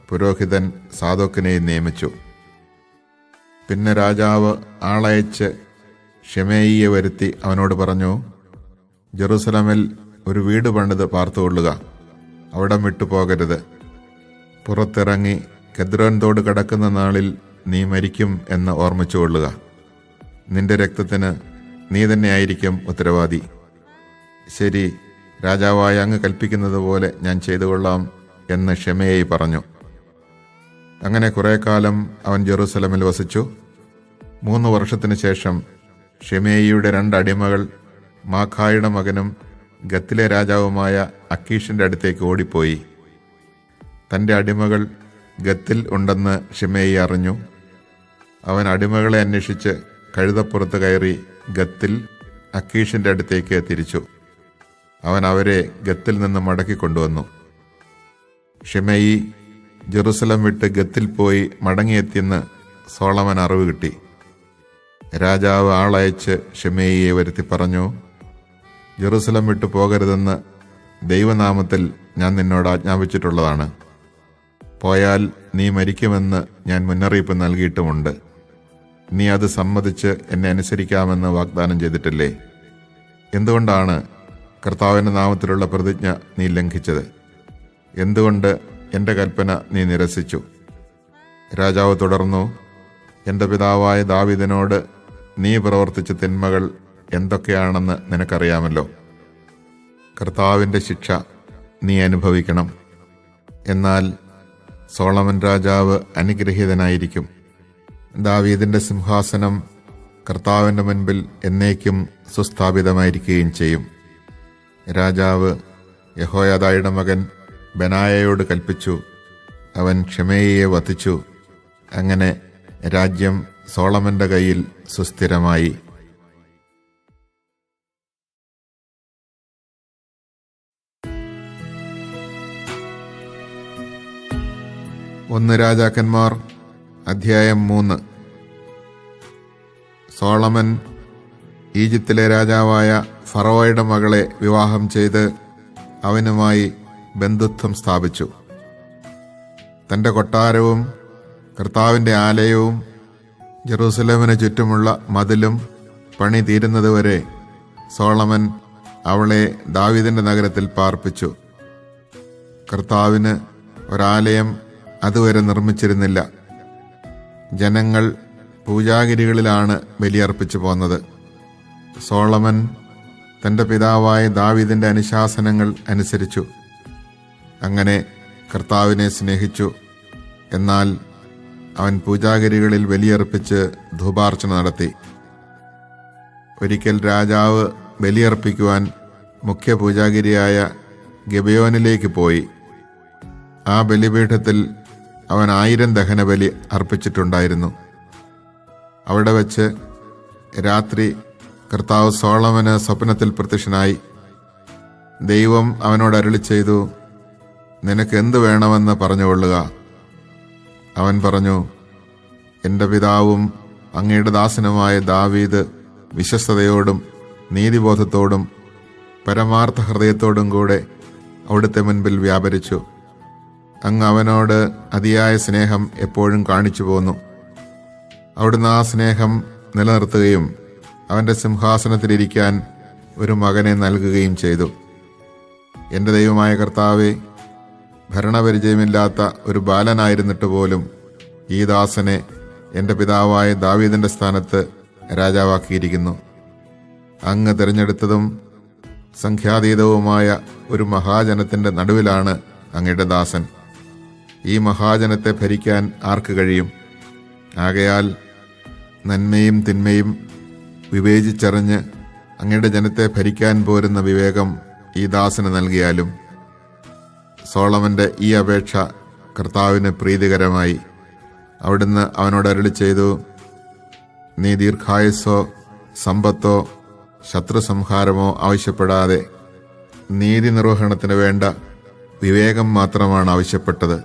പുരോഹിതൻ സാദോക്കിനെയും നിയമിച്ചു. പിന്നെ രാജാവ് ആളയച്ച് ഷിമെയിയെ വരുത്തി അവനോട് പറഞ്ഞു, ജെറുസലമിൽ ഒരു വീട് പണിത് പാർത്തുകൊള്ളുക, അവിടം വിട്ടുപോകരുത്. പുറത്തിറങ്ങി കെദ്രോൻ തോട് കടക്കുന്ന നാളിൽ നീ മരിക്കും എന്ന് ഓർമ്മിച്ചുകൊള്ളുക. നിന്റെ രക്തത്തിന് നീ തന്നെയായിരിക്കും ഉത്തരവാദി. ശരി, രാജാവായ അങ്ങ് കൽപ്പിക്കുന്നത് പോലെ ഞാൻ ചെയ്തുകൊള്ളാം എന്ന് ഷിമെയി പറഞ്ഞു. അങ്ങനെ കുറെ കാലം അവൻ ജെറുസലമിൽ വസിച്ചു. 3 വർഷത്തിനു ശേഷം ഷിമെയിയുടെ 2 അടിമകൾ മാഖായുടെ മകനും ഗത്തിലെ രാജാവുമായ അക്കീഷിന്റെ അടുത്തേക്ക് ഓടിപ്പോയി. തൻ്റെ അടിമകൾ ഗത്തിൽ ഉണ്ടെന്ന് ഷിമെയി അറിഞ്ഞു. അവൻ അടിമകളെ അന്വേഷിച്ച് കഴുതപ്പുറത്ത് കയറി ഗത്തിൽ അക്കീഷിന്റെ അടുത്തേക്ക് തിരിച്ചു. അവൻ അവരെ ഗത്തിൽ നിന്ന് മടക്കിക്കൊണ്ടുവന്നു. ഷിമെയി ജെറുസലം വിട്ട് ഗത്തിൽ പോയി മടങ്ങിയെത്തിയെന്ന് സോളമൻ അറിവ് കിട്ടി. രാജാവ് ആളയച്ച് ഷിമെയിയെ വരുത്തി പറഞ്ഞു, ജെറുസലം വിട്ടു പോകരുതെന്ന് ദൈവനാമത്തിൽ ഞാൻ നിന്നോട് ആജ്ഞാപിച്ചിട്ടുള്ളതാണ്. പോയാൽ നീ മരിക്കുമെന്ന് ഞാൻ മുന്നറിയിപ്പ് നൽകിയിട്ടുമുണ്ട്. നീ അത് സമ്മതിച്ച് എന്നെ അനുസരിക്കാമെന്ന് വാഗ്ദാനം ചെയ്തിട്ടില്ലേ? എന്തുകൊണ്ടാണ് കർത്താവിൻ്റെ നാമത്തിലുള്ള പ്രതിജ്ഞ നീ ലംഘിച്ചത്? എന്തുകൊണ്ട് എൻ്റെ കൽപ്പന നീ നിരസിച്ചു? രാജാവ് തുടർന്നു, എൻ്റെ പിതാവായ ദാവീദിനോട് നീ പ്രവർത്തിച്ച തിന്മകൾ എന്തൊക്കെയാണെന്ന് നിനക്കറിയാമല്ലോ. കർത്താവിൻ്റെ ശിക്ഷ നീ അനുഭവിക്കണം. എന്നാൽ സോളമൻ രാജാവ് അനുഗ്രഹീതനായിരിക്കും. ദാവീദിൻ്റെ സിംഹാസനം കർത്താവിൻ്റെ മുൻപിൽ എന്നേക്കും സുസ്ഥാപിതമായിരിക്കുകയും ചെയ്യും. രാജാവ് യഹോയാദയുടെ മകൻ ബനായയോട് കൽപ്പിച്ചു. അവൻ ഷിമെയിയെ വധിച്ചു. അങ്ങനെ രാജ്യം സോളമന്റെ കയ്യിൽ സുസ്ഥിരമായി. 1 രാജാക്കന്മാർ അധ്യായം 3. സോളമൻ ഈജിപ്തിലെ രാജാവായ ഫറവോയുടെ മകളെ വിവാഹം ചെയ്ത് അവനുമായി ബന്ധുത്വം സ്ഥാപിച്ചു. തൻ്റെ കൊട്ടാരവും കർത്താവിൻ്റെ ആലയവും ജെറൂസലേമിന് ചുറ്റുമുള്ള മതിലും പണി തീരുന്നതുവരെ സോളമൻ അവളെ ദാവീദിന്റെ നഗരത്തിൽ പാർപ്പിച്ചു. കർത്താവിന് ഒരാലയം അതുവരെ നിർമ്മിച്ചിരുന്നില്ല. ജനങ്ങൾ പൂജാഗിരികളിലാണ് ബലിയർപ്പിച്ചു പോന്നത്. സോളമൻ തൻ്റെ പിതാവായ ദാവീദിന്റെ അനുശാസനങ്ങൾ അനുസരിച്ചു. അങ്ങനെ കർത്താവിനെ സ്നേഹിച്ചു. എന്നാൽ അവൻ പൂജാഗിരികളിൽ ബലിയർപ്പിച്ച് ധൂപാർച്ചന നടത്തി. ഒരിക്കൽ രാജാവ് ബലിയർപ്പിക്കുവാൻ മുഖ്യ പൂജാഗിരിയായ ഗിബെയോനിലേക്ക് പോയി. ആ ബലിപീഠത്തിൽ അവൻ 1000 ദഹനബലി അർപ്പിച്ചിട്ടുണ്ടായിരുന്നു. അവിടെ വെച്ച് രാത്രി കർത്താവ് സോളമന് സ്വപ്നത്തിൽ പ്രത്യക്ഷനായി. ദൈവം അവനോട് അരുളി ചെയ്തു, നിനക്ക് എന്ത് വേണമെന്ന് പറഞ്ഞുകൊള്ളുക. അവൻ പറഞ്ഞു, എൻ്റെ പിതാവും അങ്ങയുടെ ദാസനുമായ ദാവീദ് വിശ്വസ്തയോടും നീതിബോധത്തോടും പരമാർത്ഥ ഹൃദയത്തോടും കൂടെ അവിടുത്തെ മുൻപിൽ വ്യാപരിച്ചു. അങ്ങ് അവനോട് അതിയായ സ്നേഹം എപ്പോഴും കാണിച്ചു പോന്നു. അവിടുന്ന് ആ സ്നേഹം നിലനിർത്തുകയും അവൻ്റെ സിംഹാസനത്തിലിരിക്കാൻ ഒരു മകനെ നൽകുകയും ചെയ്തു. എൻ്റെ ദൈവമായ കർത്താവേ, ഭരണപരിചയമില്ലാത്ത ഒരു ബാലനായിരുന്നിട്ട് പോലും ഈ ദാസനെ എൻ്റെ പിതാവായ ദാവീദിന്റെ സ്ഥാനത്ത് രാജാവാക്കിയിരിക്കുന്നു. അങ്ങ് തിരഞ്ഞെടുത്തതും സംഖ്യാതീതവുമായ ഒരു മഹാജനത്തിൻ്റെ നടുവിലാണ് അങ്ങയുടെ ദാസൻ. ഈ മഹാജനത്തെ ഭരിക്കാൻ ആർക്ക് കഴിയും? ആകയാൽ നന്മയും തിന്മയും വിവേചിച്ചറിഞ്ഞ് അങ്ങയുടെ ജനത്തെ ഭരിക്കാൻ പോരുന്ന വിവേകം ഈ ദാസന് നൽകിയാലും. സോളമന്റെ ഈ അപേക്ഷ കർത്താവിന് പ്രീതികരമായി. അവിടുന്ന് അവനോട് അരുളി ചെയ്തു, നീ ദീർഘായുസ്സോ സമ്പത്തോ ശത്രുസംഹാരമോ ആവശ്യപ്പെടാതെ നീതി നിർവഹണത്തിന് വേണ്ട വിവേകം മാത്രമാണ് ആവശ്യപ്പെട്ടത്.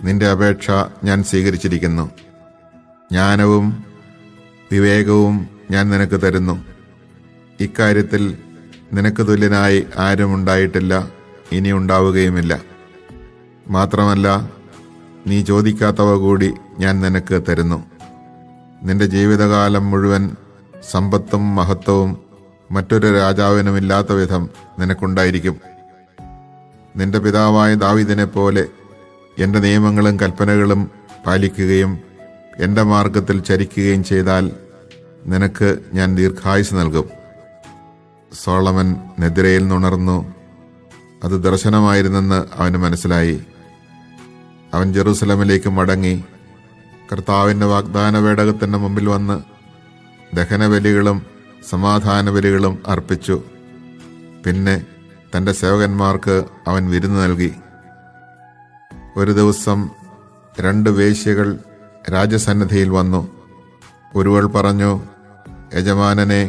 നിന്റെ അപേക്ഷ ഞാൻ സ്വീകരിച്ചിരിക്കുന്നു. ജ്ഞാനവും വിവേകവും ഞാൻ നിനക്ക് തരുന്നു. ഇക്കാര്യത്തിൽ നിനക്ക് തുല്യനായി ആരും ഉണ്ടായിട്ടില്ല, ഇനി ഉണ്ടാവുകയുമില്ല. മാത്രമല്ല, നീ ചോദിക്കാത്തവ കൂടി ഞാൻ നിനക്ക് തരുന്നു. നിന്റെ ജീവിതകാലം മുഴുവൻ സമ്പത്തും മഹത്വവും മറ്റൊരു രാജാവിനുമില്ലാത്ത വിധം നിനക്കുണ്ടായിരിക്കും. നിന്റെ പിതാവായ ദാവീദിനെ പോലെ എൻ്റെ നിയമങ്ങളും കൽപ്പനകളും പാലിക്കുകയും എൻ്റെ മാർഗത്തിൽ ചരിക്കുകയും ചെയ്താൽ നിനക്ക് ഞാൻ ദീർഘായുസ് നൽകും. സോളമൻ നിദ്രയിൽ നിന്നുണർന്നു. അത് ദർശനമായിരുന്നെന്ന് അവന് മനസ്സിലായി. അവൻ ജെറൂസലമിലേക്ക് മടങ്ങി കർത്താവിൻ്റെ വാഗ്ദാന പേടകത്തിൻ്റെ മുമ്പിൽ വന്ന് ദഹനബലികളും സമാധാന ബലികളും അർപ്പിച്ചു. പിന്നെ തൻ്റെ സേവകന്മാർക്ക് അവൻ വിരുന്ന് നൽകി. ഒരു ദിവസം 2 വേശ്യകൾ രാജസന്നിധിയിൽ വന്നു. ഒരുവൾ പറഞ്ഞു, യജമാനനെ,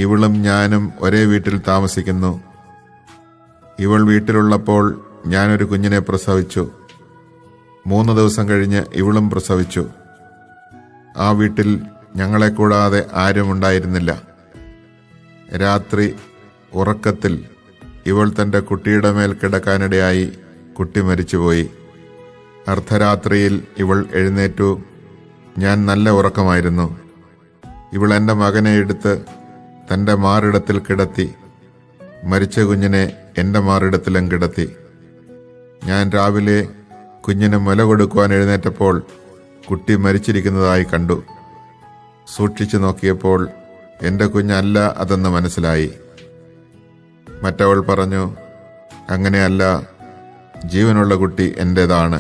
ഇവളും ഞാനും ഒരേ വീട്ടിൽ താമസിക്കുന്നു. ഇവൾ വീട്ടിലുള്ളപ്പോൾ ഞാനൊരു കുഞ്ഞിനെ പ്രസവിച്ചു. 3 ദിവസം കഴിഞ്ഞ് ഇവളും പ്രസവിച്ചു. ആ വീട്ടിൽ ഞങ്ങളെ കൂടാതെ ആരും ഉണ്ടായിരുന്നില്ല. രാത്രി ഉറക്കത്തിൽ ഇവൾ തൻ്റെ കുട്ടിയുടെ മേൽ കിടക്കാനിടയായി കുട്ടി മരിച്ചുപോയി. അർദ്ധരാത്രിയിൽ ഇവൾ എഴുന്നേറ്റു. ഞാൻ നല്ല ഉറക്കമായിരുന്നു. ഇവൾ എൻ്റെ മകനെ എടുത്ത് തൻ്റെ മാറിടത്തിൽ കിടത്തി. മരിച്ച കുഞ്ഞിനെ എൻ്റെ മാറിടത്തിലും കിടത്തി. ഞാൻ രാവിലെ കുഞ്ഞിന് മുല കൊടുക്കുവാൻ എഴുന്നേറ്റപ്പോൾ കുട്ടി മരിച്ചിരിക്കുന്നതായി കണ്ടു. സൂക്ഷിച്ചു നോക്കിയപ്പോൾ എൻ്റെ കുഞ്ഞല്ല അതെന്ന് മനസ്സിലായി. മറ്റവൾ പറഞ്ഞു, അങ്ങനെയല്ല, ജീവനുള്ള കുട്ടി എൻ്റേതാണ്,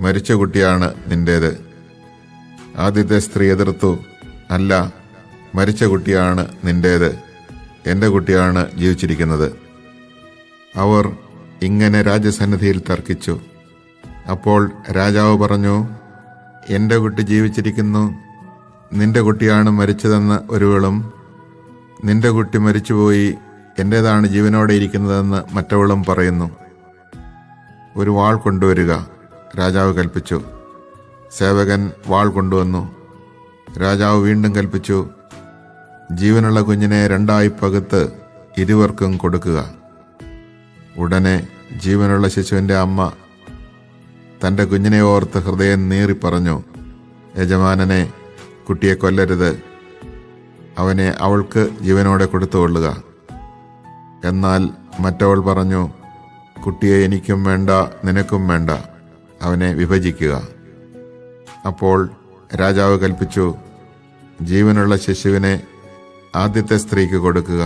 മരിച്ച കുട്ടിയാണ് നിൻ്റേത്. ആദ്യത്തെ സ്ത്രീ എതിർത്തു, അല്ല, മരിച്ച കുട്ടിയാണ് നിൻ്റേത്, എൻ്റെ കുട്ടിയാണ് ജീവിച്ചിരിക്കുന്നത്. അവർ ഇങ്ങനെ രാജസന്നിധിയിൽ തർക്കിച്ചു. അപ്പോൾ രാജാവ് പറഞ്ഞു, എൻ്റെ കുട്ടി ജീവിച്ചിരിക്കുന്നു, നിന്റെ കുട്ടിയാണ് മരിച്ചതെന്ന് ഒരുവളും, നിന്റെ കുട്ടി മരിച്ചുപോയി, എൻ്റേതാണ് ജീവനോടെ ഇരിക്കുന്നതെന്ന് മറ്റവളും പറയുന്നു. ഒരു വാൾ കൊണ്ടുവരിക, രാജാവ് കൽപ്പിച്ചു. സേവകൻ വാൾ കൊണ്ടുവന്നു. രാജാവ് വീണ്ടും കൽപ്പിച്ചു, ജീവനുള്ള കുഞ്ഞിനെ 2 പകുത്ത് ഇരുവർക്കും കൊടുക്കുക. ഉടനെ ജീവനുള്ള ശിശുവിൻ്റെ അമ്മ തൻ്റെ കുഞ്ഞിനെ ഓർത്ത് ഹൃദയം നീറി പറഞ്ഞു, യജമാനനെ, കുട്ടിയെ കൊല്ലരുത്, അവനെ അവൾക്ക് ജീവനോടെ കൊടുത്തുകൊള്ളുക. എന്നാൽ മറ്റവൾ പറഞ്ഞു, കുട്ടിയെ എനിക്കും വേണ്ട, നിനക്കും വേണ്ട, അവനെ വിഭജിക്കുക. അപ്പോൾ രാജാവ് കൽപ്പിച്ചു, ജീവനുള്ള ശിശുവിനെ ആദ്യത്തെ സ്ത്രീക്ക് കൊടുക്കുക.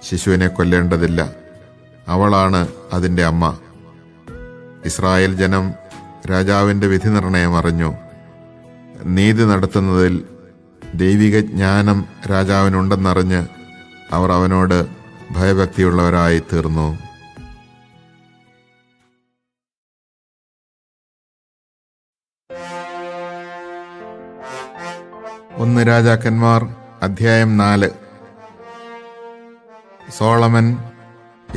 ശിശുവിനെ കൊല്ലേണ്ടതില്ല, അവളാണ് അതിൻ്റെ അമ്മ. ഇസ്രായേൽ ജനം രാജാവിൻ്റെ വിധി നിർണയം അറിഞ്ഞു. നീതി നടത്തുന്നതിൽ ദൈവിക ജ്ഞാനം രാജാവിനുണ്ടെന്നറിഞ്ഞ് അവർ അവനോട് ഭയഭക്തിയുള്ളവരായി തീർന്നു. 1 രാജാക്കന്മാർ അധ്യായം 4. സോളമൻ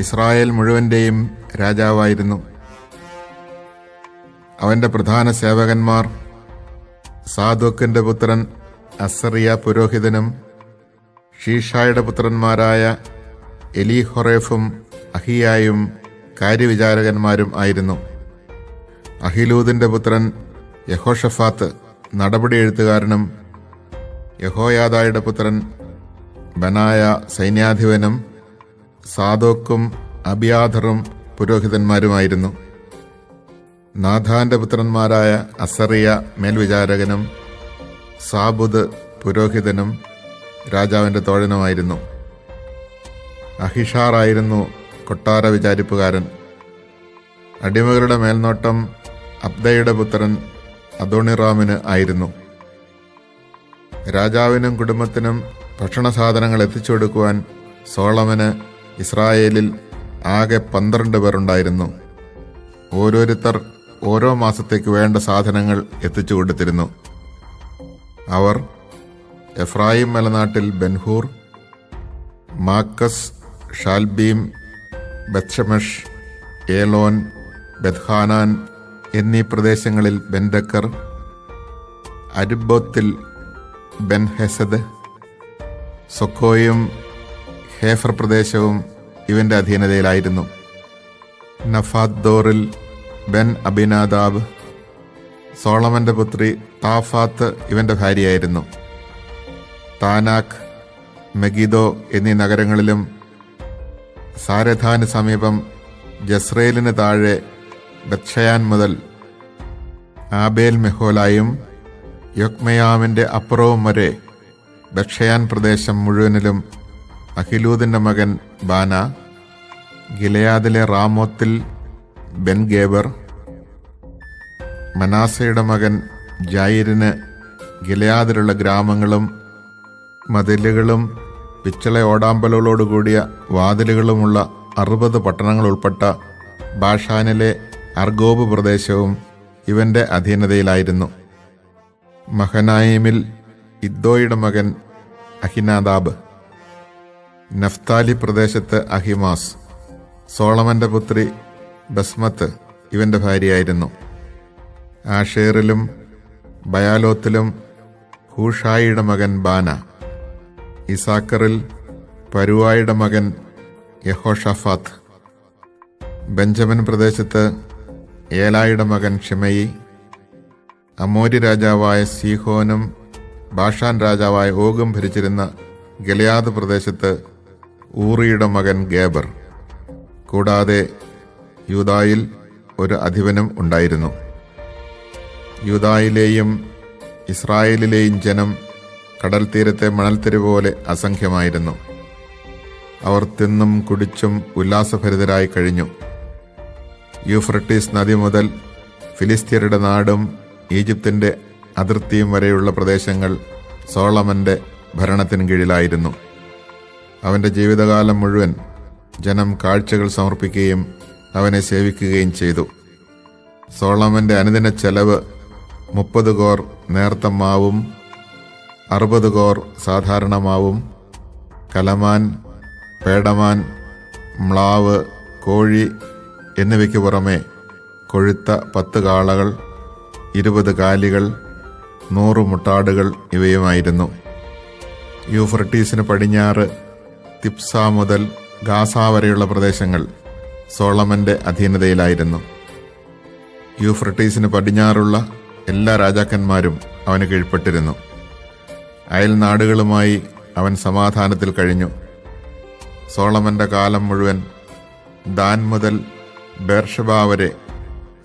ഇസ്രായേൽ മുഴുവൻ്റെയും രാജാവായിരുന്നു. അവൻ്റെ പ്രധാന സേവകന്മാർ സാദോക്കിൻ്റെ പുത്രൻ അസറിയ പുരോഹിതനും ഷീഷായുടെ പുത്രന്മാരായ എലീഹൊറേഫും അഹിയായും കാര്യവിചാരകന്മാരും ആയിരുന്നു. അഹിലൂദിൻ്റെ പുത്രൻ യഹോഷഫാത്ത് നടപടി എഴുത്തുകാരനും യഹോയാദായുടെ പുത്രൻ ബനായ സൈന്യാധിപനും സാദോക്കും അബിയാഥറും പുരോഹിതന്മാരുമായിരുന്നു. നാഥാന്റെ പുത്രന്മാരായ അസറിയ മേൽവിചാരകനും സാബുദ് പുരോഹിതനും രാജാവിൻ്റെ തോഴനുമായിരുന്നു. അഹിഷാറായിരുന്നു കൊട്ടാര വിചാരിപ്പുകാരൻ. അടിമകളുടെ മേൽനോട്ടം അബ്ദയുടെ പുത്രൻ അദോണിറാമിന് ആയിരുന്നു. രാജാവിനും കുടുംബത്തിനും ഭക്ഷണ സാധനങ്ങൾ എത്തിച്ചു കൊടുക്കുവാൻ സോളമന് ഇസ്രായേലിൽ ആകെ 12 പേർ ഉണ്ടായിരുന്നു. ഓരോരുത്തർ ഓരോ മാസത്തേക്ക് വേണ്ട സാധനങ്ങൾ എത്തിച്ചു കൊടുത്തിരുന്നു. അവർ എഫ്രായിം മലനാട്ടിൽ ബെൻഹൂർ, മാക്കസ്, ഷാൽബീം, ബത്ഷമെഷ്, ഏലോൻ, ബെത്ഹാനാൻ എന്നീ പ്രദേശങ്ങളിൽ ബെൻഡക്കർ, അരിബോത്തിൽ ബെൻഹെസദ്, സൊക്കോയും ഹേഫർ പ്രദേശവും ഇവന്റെ അധീനതയിലായിരുന്നു. നഫാദ്ദോറിൽ ബെൻ അബിനാദാബ്, സോളമന്റെ പുത്രി താഫാത്ത് ഇവന്റെ ഭാര്യയായിരുന്നു. താനാക്ക്, മെഗിദോ എന്നീ നഗരങ്ങളിലും സാരഥാന് സമീപം ജസ്രേലിന് താഴെ ബത്ഷയാൻ മുതൽ ആബേൽ മെഹോലായും യൊക്മെയാമിന്റെ അപ്പുറവും വരെ ബത്ഷയാൻ പ്രദേശം മുഴുവനിലും അഹിലൂദിന്റെ മകൻ ബാന, ഗിലയാദിലെ റാമോത്തിൽ ബെൻഗേബർ, മനാസയുടെ മകൻ ജായിരിന് ഗിലയാദിലുള്ള ഗ്രാമങ്ങളും മതിലുകളും പിച്ചള ഓടാമ്പലുകളോടുകൂടിയ വാതിലുകളുമുള്ള 60 പട്ടണങ്ങൾ ഉൾപ്പെട്ട ബാഷാനിലെ അർഗോബ് പ്രദേശവും ഇവന്റെ അധീനതയിലായിരുന്നു. മഹനായിമിൽ ഇദ്ദോയുടെ മകൻ അഹിനാദാബ്, നഫ്താലി പ്രദേശത്ത് അഹിമാസ്, സോളമന്റെ പുത്രി ബസ്മത്ത് ഇവന്റെ ഭാര്യയായിരുന്നു. ആഷേറിലും ബയാലോത്തിലും ഹൂഷായിയുടെ മകൻ ബാന, ഇസാക്കറിൽ പരുവായുടെ മകൻ യഹോഷഫാത്ത്, ബെഞ്ചമിൻ പ്രദേശത്ത് ഏലായുടെ മകൻ ഷിമയി, അമോരി രാജാവായ സീഹോനും ബാഷാൻ രാജാവായ ഓഗും ഭരിച്ചിരുന്ന ഗിലെയാദ് പ്രദേശത്ത് ഊറിയുടെ മകൻ ഗേബർ. കൂടാതെ യൂദായിൽ ഒരു അധിപനും ഉണ്ടായിരുന്നു. യൂദായിലെയും ഇസ്രായേലിലെയും ജനം കടൽ തീരത്തെ മണൽത്തരി പോലെ അസംഖ്യമായിരുന്നു. അവർ തിന്നും കുടിച്ചും ഉല്ലാസഭരിതരായി കഴിഞ്ഞു. യൂഫ്രട്ടീസ് നദി മുതൽ ഫിലിസ്ത്യരുടെ നാടും ഈജിപ്തിന്റെ അതിർത്തിയും വരെയുള്ള പ്രദേശങ്ങൾ സോളമന്റെ ഭരണത്തിന് കീഴിലായിരുന്നു. അവന്റെ ജീവിതകാലം മുഴുവൻ ജനം കാഴ്ചകൾ സമർപ്പിക്കുകയും അവനെ സേവിക്കുകയും ചെയ്തു. സോളമന്റെ അനുദിന ചെലവ് 30 കോർ നേർത്ത മാവും 60 കോർ സാധാരണ മാവും, കലമാൻ, പേടമാൻ, മ്ലാവ്, കോഴി എന്നിവയ്ക്ക് പുറമെ കൊഴുത്ത 10 കാളകൾ, 20 കാലികൾ, 100 മുട്ടാടുകൾ ഇവയുമായിരുന്നു. യൂഫ്രട്ടീസിന് പടിഞ്ഞാറ് തിപ്സ മുതൽ ഗാസ വരെയുള്ള പ്രദേശങ്ങൾ സോളമന്റെ അധീനതയിലായിരുന്നു. യൂഫ്രട്ടീസിന് പടിഞ്ഞാറുള്ള എല്ലാ രാജാക്കന്മാരും അവന് കീഴ്പ്പെട്ടിരുന്നു. അയൽ നാടുകളുമായി അവൻ സമാധാനത്തിൽ കഴിഞ്ഞു. സോളമന്റെ കാലം മുഴുവൻ ദാൻ മുതൽ ബേർഷബ വരെ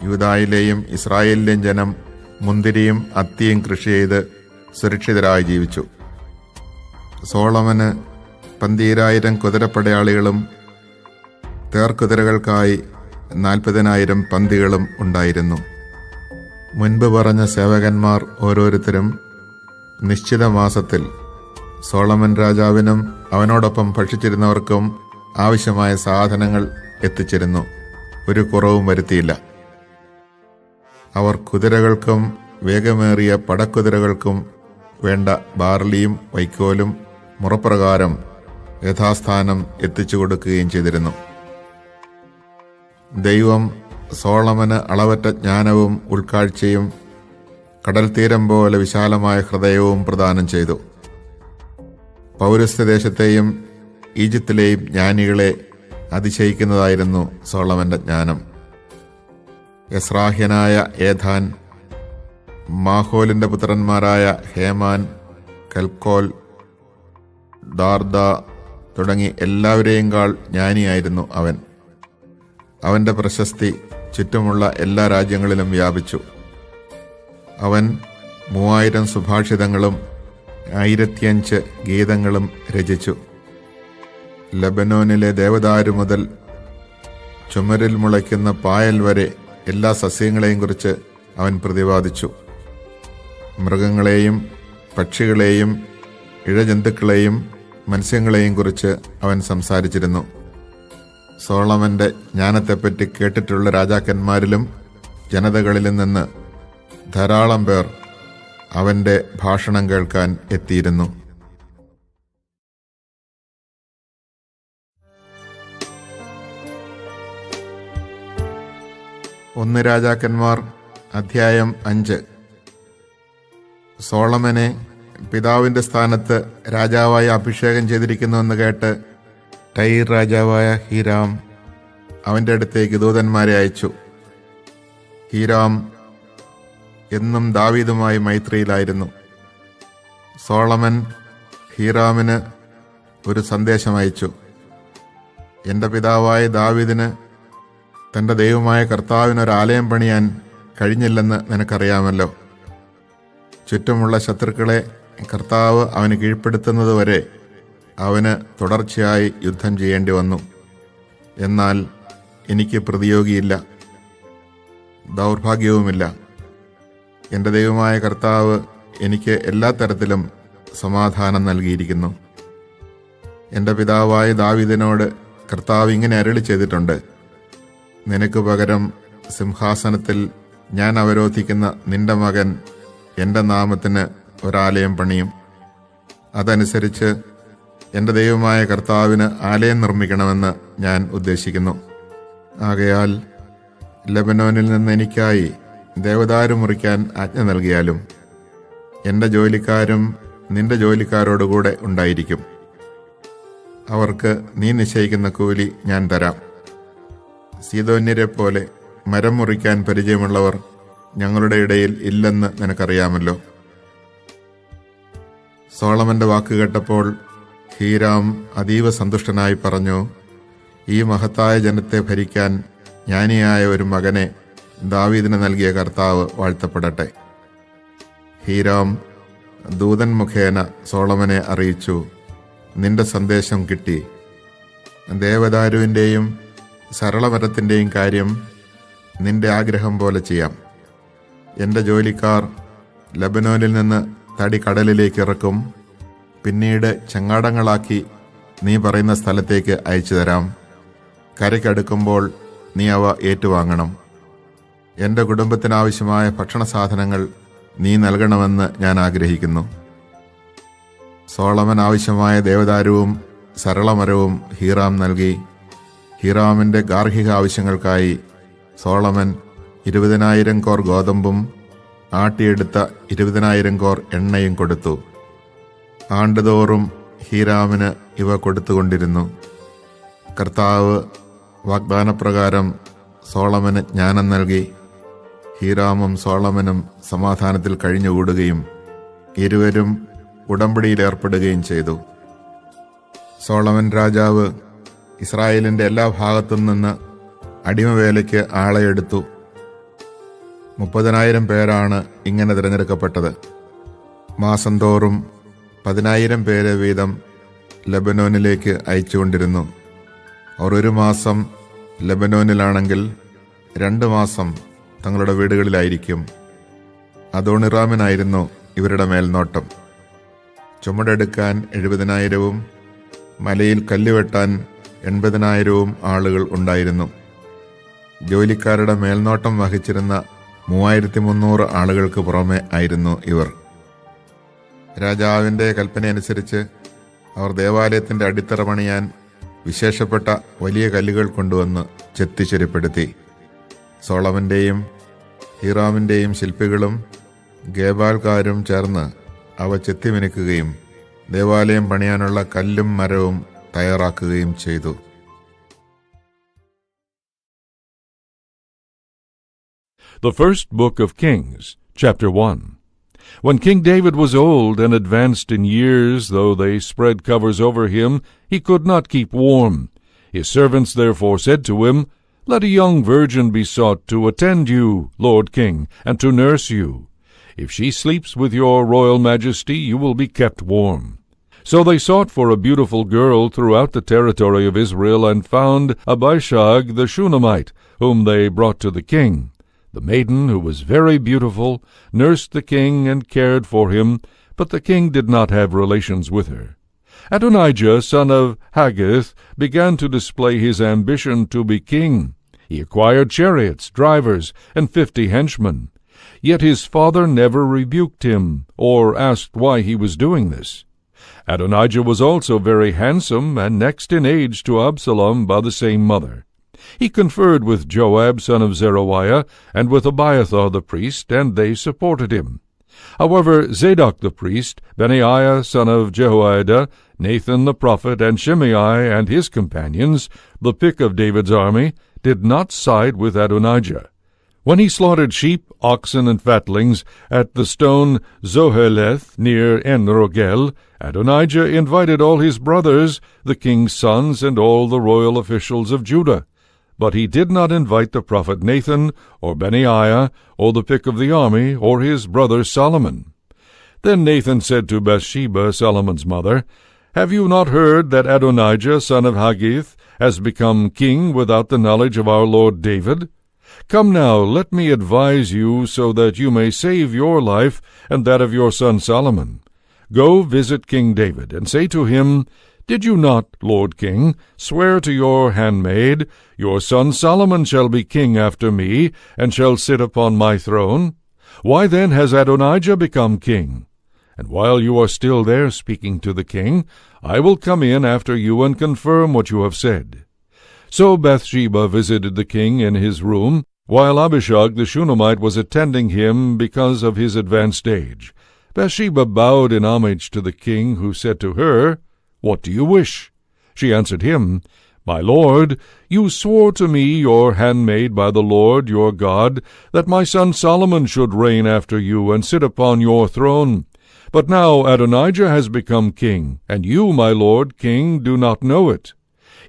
യൂദായിലെയും ഇസ്രായേലിലെയും ജനം മുന്തിരിയും അത്തിയും കൃഷി ചെയ്ത് സുരക്ഷിതരായി ജീവിച്ചു. സോളമന് 12,000 കുതിരപ്പടയാളികളും തേർക്കുതിരകൾക്കായി 40,000 പന്തികളും ഉണ്ടായിരുന്നു. മുൻപ് പറഞ്ഞ സേവകന്മാർ ഓരോരുത്തരും നിശ്ചിത മാസത്തിൽ സോളമൻ രാജാവിനും അവനോടൊപ്പം ഭക്ഷിച്ചിരുന്നവർക്കും ആവശ്യമായ സാധനങ്ങൾ എത്തിച്ചിരുന്നു. ഒരു കുറവും വരുത്തിയില്ല. അവർ കുതിരകൾക്കും വേഗമേറിയ പടക്കുതിരകൾക്കും വേണ്ട ബാർലിയും വൈക്കോലും മുറപ്രകാരം യഥാസ്ഥാനം എത്തിച്ചു കൊടുക്കുകയും ചെയ്തിരുന്നു. ദൈവം സോളമന് അളവറ്റ ജ്ഞാനവും ഉൾക്കാഴ്ചയും കടൽ തീരം പോലെ വിശാലമായ ഹൃദയവും പ്രദാനം ചെയ്തു. പൗരസ്ത്യദേശത്തെയും ഈജിപ്തിലെയും ജ്ഞാനികളെ അതിശയിക്കുന്നതായിരുന്നു സോളമന്റെ ജ്ഞാനം. എസ്രാഹ്യനായ ഏഥാൻ, മാഹോലിന്റെ പുത്രന്മാരായ ഹേമാൻ, കൽക്കോൽ, ദാർദ തുടങ്ങി എല്ലാവരെയും കാൾ ജ്ഞാനിയായിരുന്നു അവൻ. അവന്റെ പ്രശസ്തി ചുറ്റുമുള്ള എല്ലാ രാജ്യങ്ങളിലും വ്യാപിച്ചു. അവൻ 3000 സുഭാഷിതങ്ങളും 1005 ഗീതങ്ങളും രചിച്ചു. ലബനോനിലെ ദേവദാരു മുതൽ ചുമരിൽ മുളയ്ക്കുന്ന പായൽ വരെ എല്ലാ സസ്യങ്ങളെയും കുറിച്ച് അവൻ പ്രതിപാദിച്ചു. മൃഗങ്ങളെയും പക്ഷികളെയും ഇഴജന്തുക്കളെയും മത്സ്യങ്ങളെയും കുറിച്ച് അവൻ സംസാരിച്ചിരുന്നു. സോളമന്റെ ജ്ഞാനത്തെപ്പറ്റി കേട്ടിട്ടുള്ള രാജാക്കന്മാരിലും ജനതകളിലും നിന്ന് ധാരാളം പേർ അവന്റെ ഭാഷണം കേൾക്കാൻ എത്തിയിരുന്നു. ഒന്ന് രാജാക്കന്മാർ അധ്യായം 5. സോളമനെ പിതാവിന്റെ സ്ഥാനത്ത് രാജാവായി അഭിഷേകം ചെയ്തിരിക്കുന്നുവെന്ന് കേട്ട് ടൈർ രാജാവായ ഹീരാം അവന്റെ അടുത്തേക്ക് ദൂതന്മാരെ അയച്ചു. ഹീരാം എന്നും ദാവീദുമായി മൈത്രിയിലായിരുന്നു. സോളമൻ ഹീറാമിന് ഒരു സന്ദേശം അയച്ചു. എൻ്റെ പിതാവായ ദാവീദിന് തൻ്റെ ദൈവമായ കർത്താവിനൊരാലയം പണിയാൻ കഴിഞ്ഞില്ലെന്ന് നിനക്കറിയാമല്ലോ. ചുറ്റുമുള്ള ശത്രുക്കളെ കർത്താവ് അവന് കീഴ്പ്പെടുത്തുന്നതുവരെ അവന് തുടർച്ചയായി യുദ്ധം ചെയ്യേണ്ടി വന്നു. എന്നാൽ എനിക്ക് പ്രതിയോഗിയില്ല, ദൗർഭാഗ്യവുമില്ല. എൻ്റെ ദൈവമായ കർത്താവ് എനിക്ക് എല്ലാ തരത്തിലും സമാധാനം നൽകിയിരിക്കുന്നു. എൻ്റെ പിതാവായ ദാവീദിനോട് കർത്താവ് ഇങ്ങനെ അരുളി ചെയ്തിട്ടുണ്ട്: നിനക്ക് പകരം സിംഹാസനത്തിൽ ഞാൻ അവരോധിക്കുന്ന നിന്റെ മകൻ എൻ്റെ നാമത്തിന് ഒരാലയം പണിയും. അതനുസരിച്ച് എൻ്റെ ദൈവമായ കർത്താവിന് ആലയം നിർമ്മിക്കണമെന്ന് ഞാൻ ഉദ്ദേശിക്കുന്നു. ആകയാൽ ലെബനോനിൽ നിന്ന് എനിക്കായി ദേവദാരു മുറിക്കാൻ ആജ്ഞ നൽകിയാലും എൻ്റെ ജോലിക്കാരും നിന്റെ ജോലിക്കാരോടുകൂടെ ഉണ്ടായിരിക്കും. അവർക്ക് നീ നിശ്ചയിക്കുന്ന കൂലി ഞാൻ തരാം. സീദോന്യരെ പോലെ മരം മുറിക്കാൻ പരിചയമുള്ളവർ ഞങ്ങളുടെ ഇടയിൽ ഇല്ലെന്ന് നിനക്കറിയാമല്ലോ. സോളമന്റെ വാക്ക് കേട്ടപ്പോൾ ഹീരാം അതീവ സന്തുഷ്ടനായി പറഞ്ഞു: ഈ മഹത്തായ ജനത്തെ ഭരിക്കാൻ ജ്ഞാനിയായ ഒരു മകനെ ദാവീദിന് നൽകിയ കർത്താവ് വാഴ്ത്തപ്പെടട്ടെ. ഹീരാം ദൂതൻ മുഖേന സോളമനെ അറിയിച്ചു: നിന്റെ സന്ദേശം കിട്ടി. ദേവദാരുവിൻ്റെയും സരളമരത്തിൻ്റെയും കാര്യം നിന്റെ ആഗ്രഹം പോലെ ചെയ്യാം. എൻ്റെ ജോലിക്കാർ ലബനോനിൽ നിന്ന് തടി കടലിലേക്ക് ഇറക്കും. പിന്നീട് ചങ്ങാടങ്ങളാക്കി നീ പറയുന്ന സ്ഥലത്തേക്ക് അയച്ചു തരാം. കരയ്ക്കടുക്കുമ്പോൾ നീ അവ ഏറ്റുവാങ്ങണം. എൻ്റെ കുടുംബത്തിനാവശ്യമായ ഭക്ഷണ സാധനങ്ങൾ നീ നൽകണമെന്ന് ഞാൻ ആഗ്രഹിക്കുന്നു. സോളമൻ ആവശ്യമായ ദേവദാരുവും സരളമരവും ഹീറാം നൽകി. ഹീറാമിൻ്റെ ഗാർഹിക ആവശ്യങ്ങൾക്കായി സോളമൻ 20,000 കോർ ഗോതമ്പും ആട്ടിയെടുത്ത 20,000 കോർ എണ്ണയും കൊടുത്തു. ആണ്ടുതോറും ഹീറാമിന് ഇവ കൊടുത്തുകൊണ്ടിരുന്നു. കർത്താവ് വാഗ്ദാനപ്രകാരം സോളമന് ജ്ഞാനം നൽകി. ഹീറാമും സോളമനും സമാധാനത്തിൽ കഴിഞ്ഞുകൂടുകയും ഇരുവരും ഉടമ്പടിയിലേർപ്പെടുകയും ചെയ്തു. സോളമൻ രാജാവ് ഇസ്രായേലിൻ്റെ എല്ലാ ഭാഗത്തു നിന്ന് അടിമവേലയ്ക്ക് ആളെ എടുത്തു. 30,000 പേരാണ് ഇങ്ങനെ തിരഞ്ഞെടുക്കപ്പെട്ടത്. മാസം തോറും 10,000 പേരെ വീതം ലബനോനിലേക്ക് അയച്ചുകൊണ്ടിരുന്നു. അവർ 1 മാസം ലബനോനിലാണെങ്കിൽ 2 മാസം തങ്ങളുടെ വീടുകളിലായിരിക്കും. അദോണിറാമിനായിരുന്നു ഇവരുടെ മേൽനോട്ടം. ചുമടെടുക്കാൻ 70,000-ഉം മലയിൽ കല്ലുവെട്ടാൻ 80,000-ഉം ആളുകൾ ഉണ്ടായിരുന്നു. ജോലിക്കാരുടെ മേൽനോട്ടം വഹിച്ചിരുന്ന 3,300 ആളുകൾക്ക് പുറമെ ആയിരുന്നു ഇവർ. രാജാവിൻ്റെ കൽപ്പനയനുസരിച്ച് അവർ ദേവാലയത്തിൻ്റെ അടിത്തറ പണിയാൻ വിശേഷപ്പെട്ട വലിയ കല്ലുകൾ കൊണ്ടുവന്ന് ചെത്തിച്ചെരിപ്പെടുത്തി. സോളമൻ്റെയും ഹീറാമിൻ്റെയും ശില്പികളും ഗേബാൽക്കാരും ചേർന്ന് അവ ചെത്തിമിനുക്കുകയും ദേവാലയം പണിയാനുള്ള കല്ലും മരവും തയ്യാറാക്കുകയും ചെയ്തു.
The First Book of Kings, Chapter 1. When King David was old and advanced in years, though they spread covers over him, he could not keep warm. His servants therefore said to him, Let a young virgin be sought to attend you, Lord King, and to nurse you. If she sleeps with your royal majesty, you will be kept warm. So they sought for a beautiful girl throughout the territory of Israel, and found Abishag the Shunammite, whom they brought to the king. The maiden, who was very beautiful, nursed the king and cared for him, but the king did not have relations with her. Adonijah, son of Haggith, began to display his ambition to be king. He acquired chariots, drivers, and 50 henchmen. Yet his father never rebuked him or asked why he was doing this. Adonijah was also very handsome and next in age to Absalom by the same mother. He conferred with Joab son of Zeruiah, and with Abiathar the priest, and they supported him. However, Zadok the priest, Benaiah son of Jehoiada, Nathan the prophet, and Shimei and his companions, the pick of David's army, did not side with Adonijah. When he slaughtered sheep, oxen, and fatlings at the stone Zoheleth near En-Rogel, Adonijah invited all his brothers, the king's sons, and all the royal officials of Judah. But he did not invite the prophet Nathan, or Benaiah, or the pick of the army, or his brother Solomon. Then Nathan said to Bathsheba, Solomon's mother, "Have you not heard that Adonijah, son of Haggith, has become king without the knowledge of our Lord David? Come now, let me advise you, so that you may save your life and that of your son Solomon. Go visit King David, and say to him, 'Did you not, Lord King, swear to your handmaid, your son Solomon shall be king after me, and shall sit upon my throne? Why then has Adonijah become king? And while you are still there speaking to the king, I will come in after you and confirm what you have said.' So Bathsheba visited the king in his room, while Abishag the Shunammite was attending him because of his advanced age. Bathsheba bowed in homage to the king, who said to her, 'What do you wish?' She answered him, 'My lord, you swore to me, your handmaid, by the Lord your God, that my son Solomon should reign after you and sit upon your throne. But now Adonijah has become king, and you, my lord king, do not know it.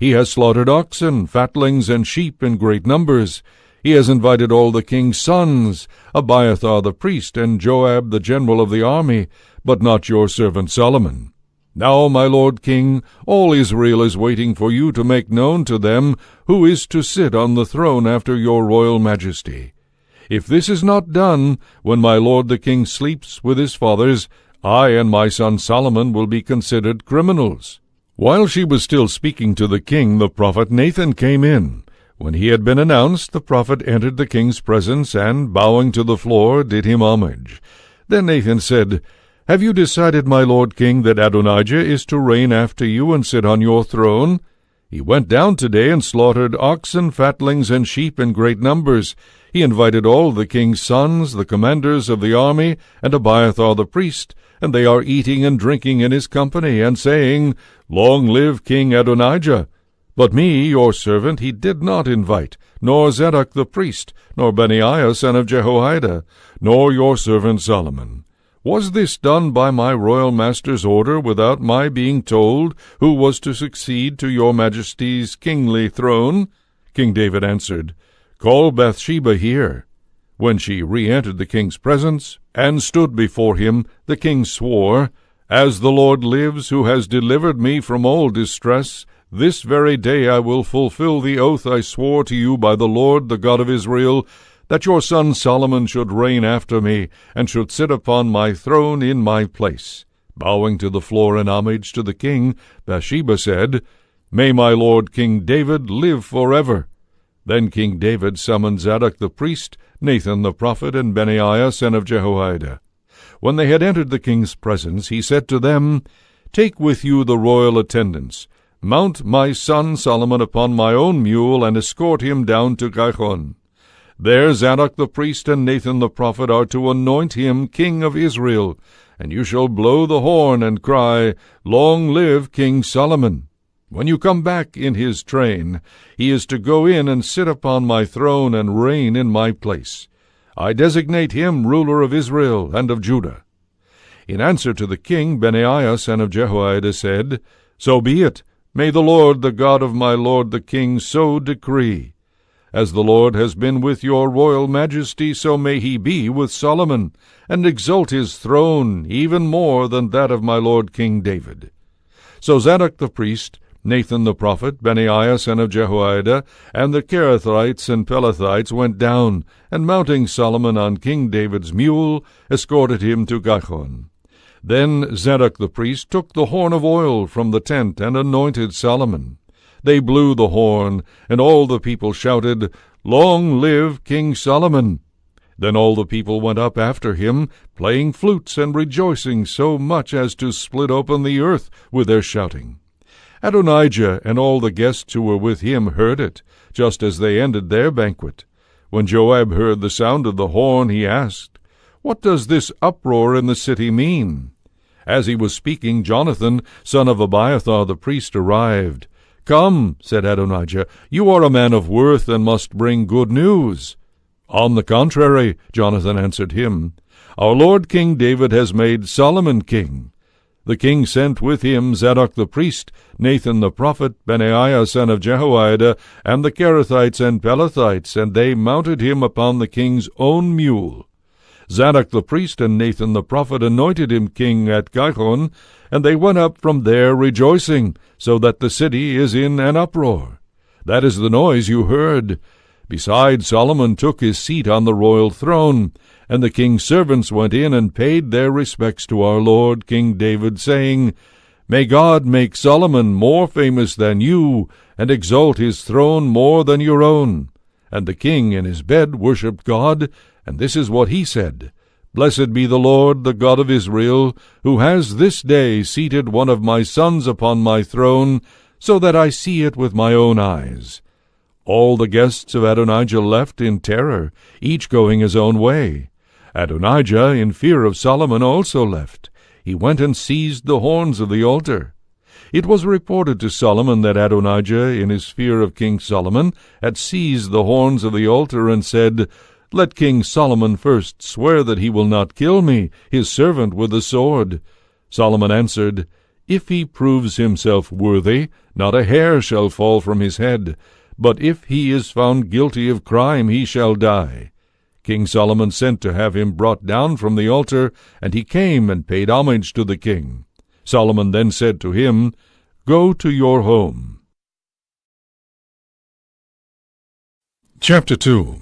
He has slaughtered oxen, fatlings, and sheep in great numbers. He has invited all the king's sons, Abiathar the priest, and Joab the general of the army, but not your servant Solomon. Now, my lord king, all Israel is waiting for you to make known to them who is to sit on the throne after your royal majesty. If this is not done, when my lord the king sleeps with his fathers, I and my son Solomon will be considered criminals.' While she was still speaking to the king, the prophet Nathan came in. When he had been announced, the prophet entered the king's presence, and, bowing to the floor, did him homage. Then Nathan said, 'Have you decided, my lord king, that Adonijah is to reign after you and sit on your throne? He went down today and slaughtered oxen, fatlings, and sheep in great numbers. He invited all the king's sons, the commanders of the army, and Abiathar the priest, and they are eating and drinking in his company, and saying, Long live King Adonijah! But me, your servant, he did not invite, nor Zadok the priest, nor Benaiah son of Jehoiada, nor your servant Solomon. Was this done by my royal master's order, without my being told who was to succeed to your majesty's kingly throne?' King David answered, 'Call Bathsheba here.' When she re-entered the king's presence, and stood before him, the king swore, 'As the Lord lives, who has delivered me from all distress, this very day I will fulfill the oath I swore to you by the Lord, the God of Israel, that your son Solomon should reign after me, and should sit upon my throne in my place.' Bowing to the floor in homage to the king, Bathsheba said, 'May my lord King David live forever.' Then King David summoned Zadok the priest, Nathan the prophet, and Benaiah son of Jehoiada. When they had entered the king's presence, he said to them, 'Take with you the royal attendants. Mount my son Solomon upon my own mule, and escort him down to Gihon. There Zadok the priest and Nathan the prophet are to anoint him king of Israel, and you shall blow the horn and cry, Long live King Solomon! When you come back in his train, he is to go in and sit upon my throne and reign in my place. I designate him ruler of Israel and of Judah.' In answer to the king, Benaiah son of Jehoiada said, 'So be it. May the Lord, the God of my lord the king, so decree. As the Lord has been with your royal majesty, so may he be with Solomon, and exalt his throne even more than that of my lord King David.' So Zadok the priest, Nathan the prophet, Benaiah son of Jehoiada, and the Kerethites and Pelethites went down, and mounting Solomon on King David's mule, escorted him to Gihon. Then Zadok the priest took the horn of oil from the tent and anointed Solomon. They blew the horn, and all the people shouted, Long live King Solomon! Then all the people went up after him, playing flutes and rejoicing so much as to split open the earth with their shouting. Adonijah and all the guests who were with him heard it, just as they ended their banquet. When Joab heard the sound of the horn, he asked, "What does this uproar in the city mean?" As he was speaking, Jonathan, son of Abiathar the priest, arrived. "Come," said Adonijah, "you are a man of worth and must bring good news." "On the contrary," Jonathan answered him, "our lord King David has made Solomon king." The king sent with him Zadok the priest, Nathan the prophet, Benaiah son of Jehoiada, and the Kerethites and Pelethites, and they mounted him upon the king's own mule. Zadok the priest and Nathan the prophet anointed him king at Gihon, and they went up from there rejoicing, so that the city is in an uproar. That is the noise you heard. Besides, Solomon took his seat on the royal throne, and the king's servants went in and paid their respects to our lord King David, saying, "May God make Solomon more famous than you, and exalt his throne more than your own." And the king in his bed worshipped God, and this is what he said, "Blessed be the Lord, the God of Israel, who has this day seated one of my sons upon my throne, so that I see it with my own eyes." All the guests of Adonijah left in terror, each going his own way. Adonijah, in fear of Solomon, also left. He went and seized the horns of the altar. It was reported to Solomon that Adonijah, in his fear of King Solomon, had seized the horns of the altar and said, "Let King Solomon first swear that he will not kill me, his servant, with the sword." Solomon answered, "If he proves himself worthy, not a hair shall fall from his head. But if he is found guilty of crime, he shall die." King Solomon sent to have him brought down from the altar, and he came and paid homage to the king. Solomon then said to him, "Go to your home." Chapter 2.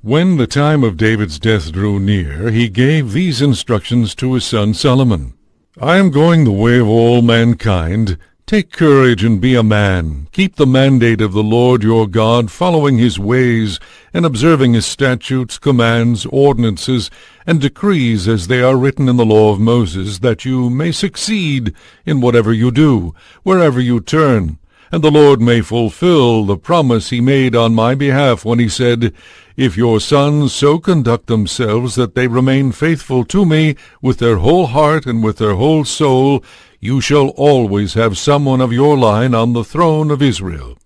When the time of David's death drew near, he gave these instructions to his son Solomon. "I am going the way of all mankind. Take courage and be a man. Keep the mandate of the Lord your God, following his ways, and observing his statutes, commands, ordinances, and decrees as they are written in the law of Moses, that you may succeed in whatever you do, wherever you turn. And the Lord may fulfill the promise he made on my behalf when he said, 'If your sons so conduct themselves that they remain faithful to me with their whole heart and with their whole soul, you shall always have someone of your line on the throne of Israel.'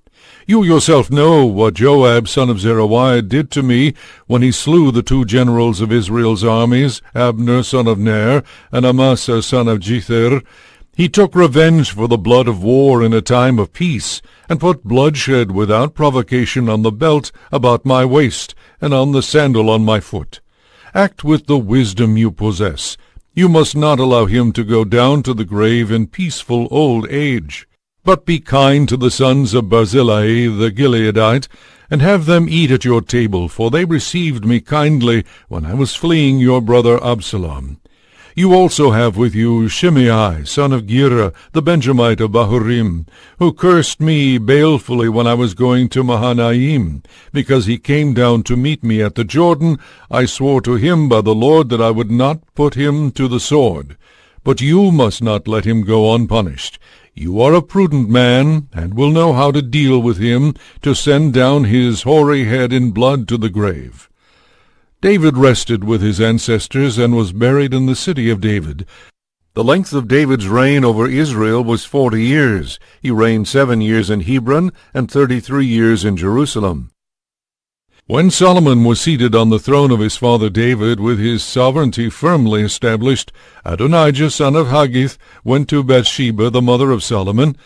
You yourself know what Joab son of Zeruiah did to me when he slew the two generals of Israel's armies, Abner son of Ner and Amasa son of Jether. He took revenge for the blood of war in a time of peace, and put bloodshed without provocation on the belt about my waist, and on the sandal on my foot. Act with the wisdom you possess. You must not allow him to go down to the grave in peaceful old age. But be kind to the sons of Barzillai the Gileadite, and have them eat at your table, for they received me kindly when I was fleeing your brother Absalom. You also have with you Shimei, son of Gera, the Benjamite of Bahurim, who cursed me balefully when I was going to Mahanaim. Because he came down to meet me at the Jordan, I swore to him by the Lord that I would not put him to the sword. But you must not let him go unpunished. You are a prudent man, and will know how to deal with him, to send down his hoary head in blood to the grave." David rested with his ancestors and was buried in the city of David. The length of David's reign over Israel was 40 years. He reigned 7 years in Hebron and 33 years in Jerusalem. When Solomon was seated on the throne of his father David, with his sovereignty firmly established, Adonijah son of Haggith went to Bathsheba, the mother of Solomon.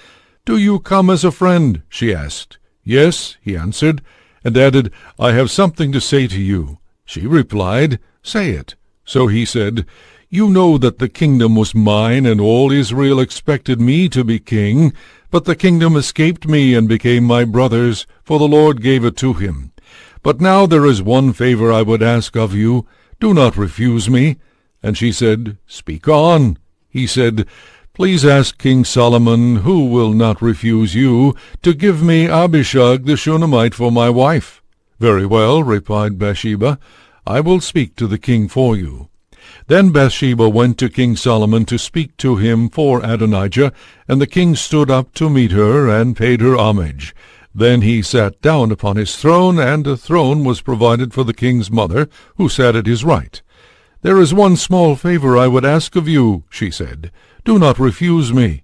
"Do you come as a friend?" she asked. "Yes," he answered, and added, "I have something to say to you." She replied, "Say it." So he said, "You know that the kingdom was mine, and all Israel expected me to be king. But the kingdom escaped me and became my brother's, for the Lord gave it to him. But now there is one favor I would ask of you. Do not refuse me." And she said, "Speak on." He said, "Please ask King Solomon, who will not refuse you, to give me Abishag the Shunammite for my wife." "Very well," replied Bathsheba, "I will speak to the king for you." Then Bathsheba went to King Solomon to speak to him for Adonijah, and the king stood up to meet her and paid her homage. Then he sat down upon his throne, and a throne was provided for the king's mother, who sat at his right. "There is one small favor I would ask of you," she said. "Do not refuse me."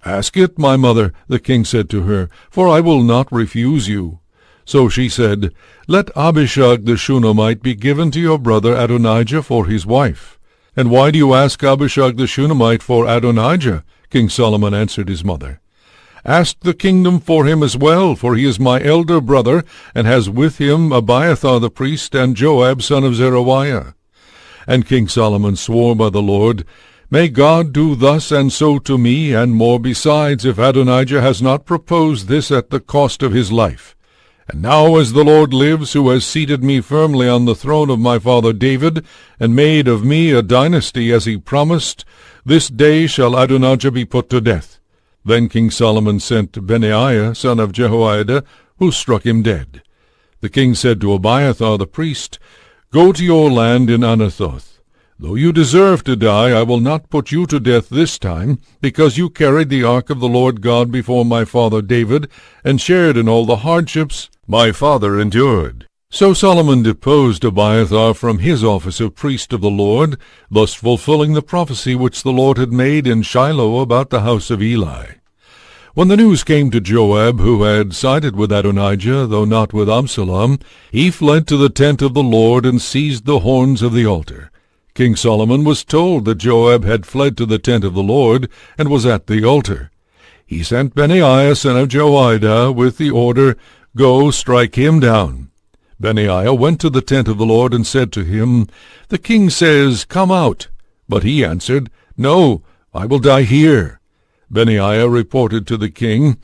"Ask it, my mother," the king said to her, "for I will not refuse you." So she said, "Let Abishag the Shunammite be given to your brother Adonijah for his wife." "And why do you ask Abishag the Shunammite for Adonijah?" King Solomon answered his mother. "Ask the kingdom for him as well, for he is my elder brother, and has with him Abiathar the priest and Joab son of Zeruiah." And King Solomon swore by the Lord, "May God do thus and so to me, and more besides, if Adonijah has not proposed this at the cost of his life. And now as the Lord lives, who has seated me firmly on the throne of my father David, and made of me a dynasty as he promised, this day shall Adonijah be put to death." Then King Solomon sent Benaiah son of Jehoiada, who struck him dead. The king said to Abiathar the priest, "Go to your land in Anathoth. Though you deserve to die, I will not put you to death this time, because you carried the ark of the Lord God before my father David, and shared in all the hardships my father endured." So Solomon deposed Abiathar from his office of priest of the Lord, thus fulfilling the prophecy which the Lord had made in Shiloh about the house of Eli. When the news came to Joab, who had sided with Adonijah, though not with Absalom, he fled to the tent of the Lord and seized the horns of the altar. King Solomon was told that Joab had fled to the tent of the Lord, and was at the altar. He sent Benaiah son of Jehoiada with the order, "Go, strike him down." Benaiah went to the tent of the Lord and said to him, "The king says, 'Come out.' But he answered, 'No, I will die here.' Benaiah reported to the king,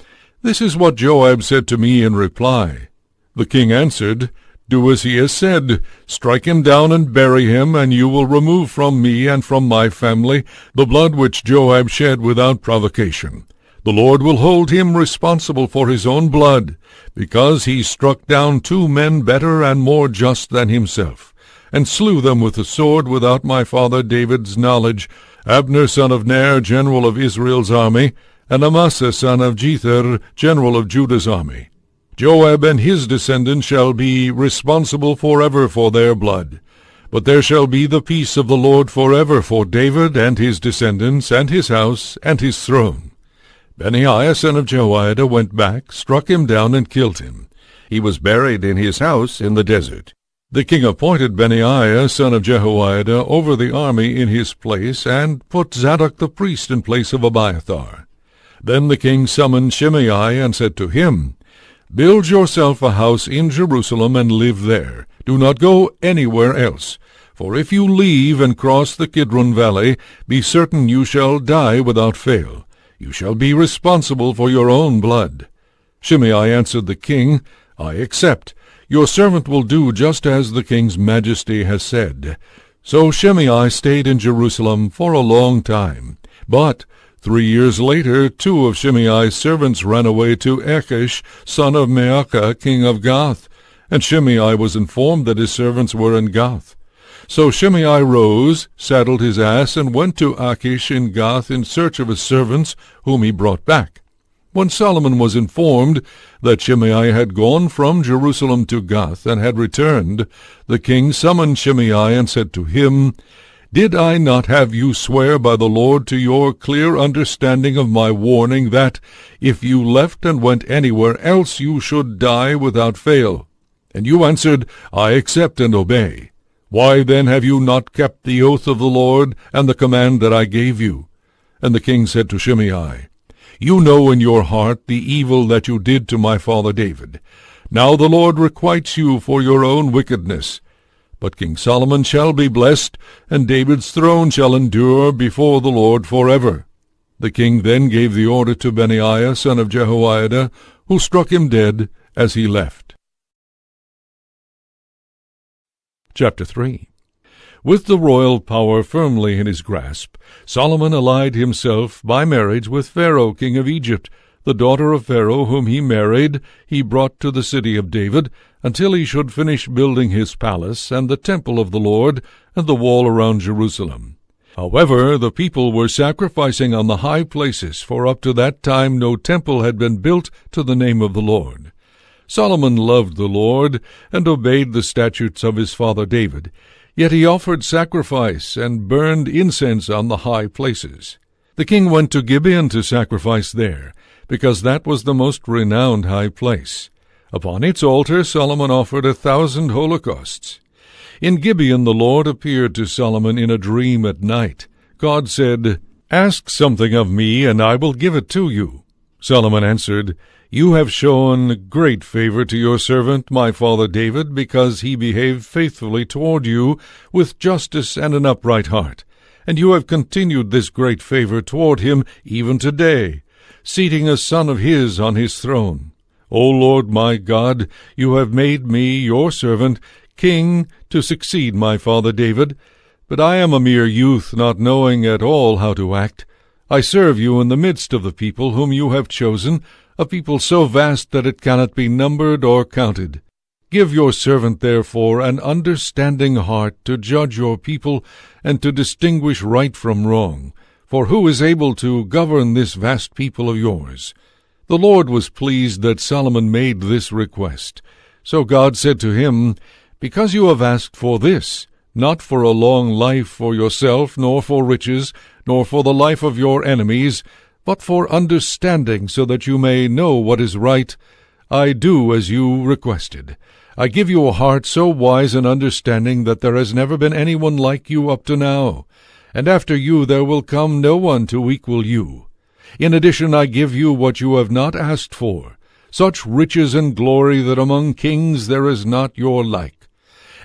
"This is what Joab said to me in reply." The king answered, "Do as he has said. Strike him down and bury him, and you will remove from me and from my family the blood which Joab shed without provocation. The Lord will hold him responsible for his own blood, because he struck down 2 men better and more just than himself, and slew them with the sword without my father David's knowledge, Abner son of Ner, general of Israel's army, and Amasa son of Jether, general of Judah's army. Joab and his descendants shall be responsible forever for their blood. But there shall be the peace of the Lord forever for David and his descendants, and his house, and his throne." Benaiah son of Jehoiada went back, struck him down, and killed him. He was buried in his house in the desert. The king appointed Benaiah son of Jehoiada over the army in his place, and put Zadok the priest in place of Abiathar. Then the king summoned Shimei and said to him, "Build yourself a house in Jerusalem and live there. Do not go anywhere else. For if you leave and cross the Kidron valley, be certain you shall die without fail. You shall be responsible for your own blood." Shimei answered the king, "I accept. Your servant will do just as the king's majesty has said." So Shimei stayed in Jerusalem for a long time. But 3 years later 2 of Shimei's servants ran away to Achish, son of Maacah, king of Gath, and Shimei was informed that his servants were in Gath. So Shimei rose, saddled his ass, and went to Achish in Gath in search of his servants, whom he brought back. When Solomon was informed that Shimei had gone from Jerusalem to Gath and had returned, the king summoned Shimei and said to him, "Did I not have you swear by the Lord to your clear understanding of my warning that, if you left and went anywhere else, you should die without fail? And you answered, 'I accept and obey.' Why then have you not kept the oath of the Lord and the command that I gave you?" And the king said to Shimei, "You know in your heart the evil that you did to my father David. Now the Lord requites you for your own wickedness. But King Solomon shall be blessed, and David's throne shall endure before the Lord forever." The king then gave the order to Benaiah son of Jehoiada, who struck him dead as he left. Chapter 3. With the royal power firmly in his grasp, Solomon allied himself by marriage with Pharaoh king of Egypt. The daughter of Pharaoh whom he married he brought to the city of David, until he should finish building his palace and the temple of the Lord, and the wall around Jerusalem. However, the people were sacrificing on the high places, for up to that time no temple had been built to the name of the Lord. Solomon loved the Lord, and obeyed the statutes of his father David, yet he offered sacrifice and burned incense on the high places. The king went to Gibeon to sacrifice there, because that was the most renowned high place. Upon its altar Solomon offered 1,000 holocausts. In Gibeon the Lord appeared to Solomon in a dream at night. God said, "Ask something of me, and I will give it to you." Solomon answered, "You have shown great favor to your servant, my father David, because he behaved faithfully toward you with justice and an upright heart. And you have continued this great favor toward him even today, seating a son of his on his throne. O Lord my God, you have made me, your servant, king to succeed my father David, but I am a mere youth, not knowing at all how to act. I serve you in the midst of the people whom you have chosen, a people so vast that it cannot be numbered or counted. Give your servant, therefore, an understanding heart to judge your people and to distinguish right from wrong. For who is able to govern this vast people of yours?" The Lord was pleased that Solomon made this request. So God said to him, "Because you have asked for this, not for a long life for yourself, nor for riches, nor for the life of your enemies, but for understanding, so that you may know what is right, I do as you requested. I give you a heart so wise and understanding that there has never been anyone like you up to now, and after you there will come no one to equal you. In addition, I give you what you have not asked for, such riches and glory that among kings there is not your like.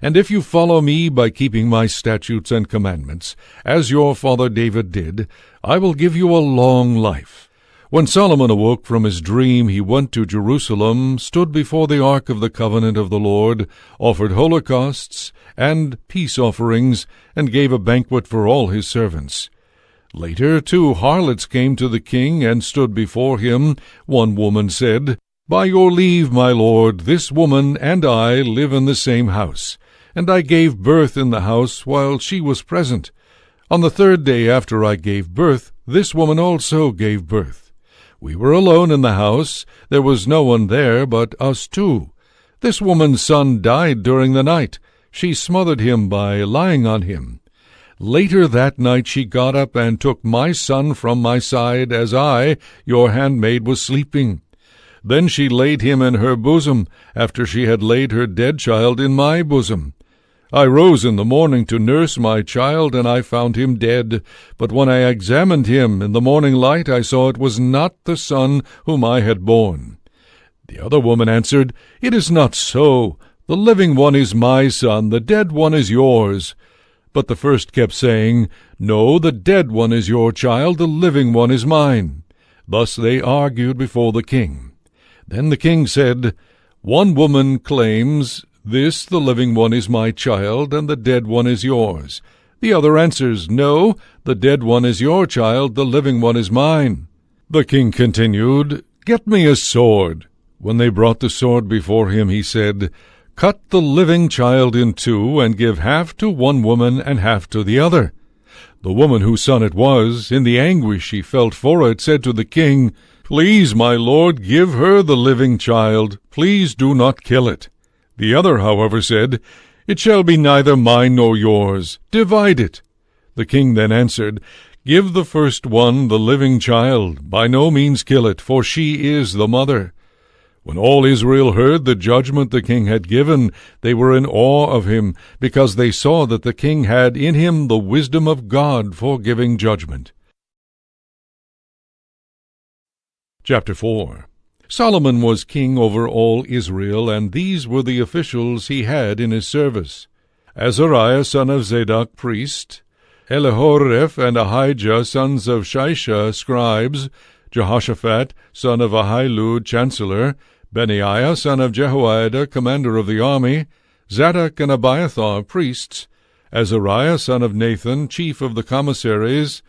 And if you follow me by keeping my statutes and commandments, as your father David did, I will give you a long life." When Solomon awoke from his dream, he went to Jerusalem, stood before the ark of the covenant of the Lord, offered holocausts and peace offerings, and gave a banquet for all his servants. Later 2 harlots came to the king and stood before him. One woman said, "By your leave, my lord, this woman and I live in the same house, and I gave birth in the house while she was present. On the 3rd day after I gave birth, this woman also gave birth. We were alone in the house. There was no one there but us 2. This woman's son died during the night. She smothered him by lying on him. Later that night she got up and took my son from my side as I, your handmaid, was sleeping. Then she laid him in her bosom, after she had laid her dead child in my bosom. I rose in the morning to nurse my child, and I found him dead. But when I examined him in the morning light, I saw it was not the son whom I had borne." The other woman answered, "It is not so. The living one is my son, the dead one is yours." But the first kept saying, "No, the dead one is your child, the living one is mine." Thus they argued before the king. Then the king said, "One woman claims, 'This, the living one, is my child, and the dead one is yours.' The other answers, 'No, the dead one is your child, the living one is mine.'" The king continued, "Get me a sword." When they brought the sword before him, he said, "Cut the living child in 2, and give half to one woman and half to the other." The woman whose son it was, in the anguish she felt for it, said to the king, "Please, my lord, give her the living child. Please do not kill it." The other, however, said, "It shall be neither mine nor yours. Divide it." The king then answered, "Give the first one the living child. By no means kill it, for she is the mother." When all Israel heard the judgment the king had given, they were in awe of him, because they saw that the king had in him the wisdom of God for giving judgment. Chapter 4. Solomon was king over all Israel, and these were the officials he had in his service: Azariah son of Zadok, priest; Elihoreph and Ahijah, sons of Shisha, scribes; Jehoshaphat, son of Ahilud, chancellor; Benaiah, son of Jehoiada, commander of the army; Zadok and Abiathar, priests; Azariah, son of Nathan, chief of the commissaries;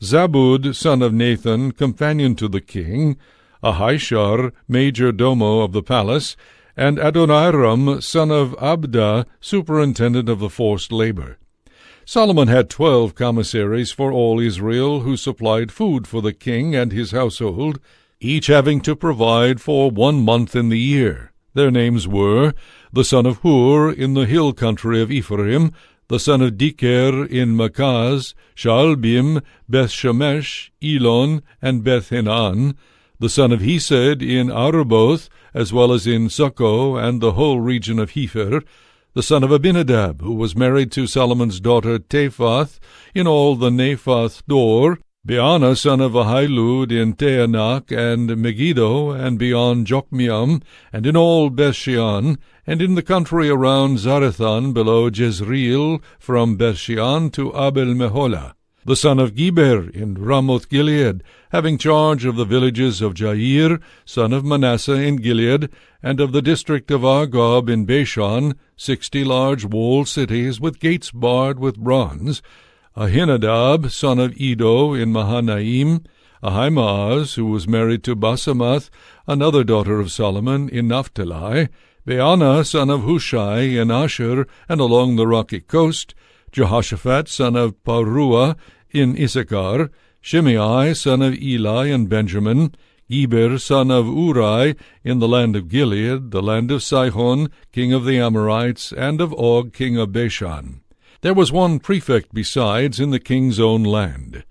Zabud, son of Nathan, companion to the king; Ahishar, major domo of the palace; and Adoniram, son of Abda, superintendent of the forced labor. Solomon had 12 commissaries for all Israel, who supplied food for the king and his household, each having to provide for 1 month in the year. Their names were the son of Hur in the hill country of Ephraim, the son of Diker in Makaz, Shaalbim, Beth-Shemesh, Elon, and Beth-Hanan, the son of Hesed in Arboth, as well as in Soko and the whole region of Hepher, the son of Abinadab, who was married to Solomon's daughter Tephath, in all the Naphath Dor, Beana son of Ahilud in Teanak and Megiddo, and beyond Jokmeam, and in all Bethshean, and in the country around Zarethan below Jezreel, from Bethshean to Abel-Meholah, the son of Geber in Ramoth-Gilead, having charge of the villages of Jair, son of Manasseh in Gilead, and of the district of Argob in Bashan, 60 large walled cities with gates barred with bronze, Ahinadab, son of Edo in Mahanaim, Ahimaaz, who was married to Basemath, another daughter of Solomon, in Naphtali, Beana, son of Hushai in Asher, and along the rocky coast, Jehoshaphat, son of Paruah, in Issachar, Shimei, son of Eli in Benjamin, Geber, son of Uri, in the land of Gilead, the land of Sihon, king of the Amorites, and of Og, king of Bashan. There was one prefect besides in the king's own land.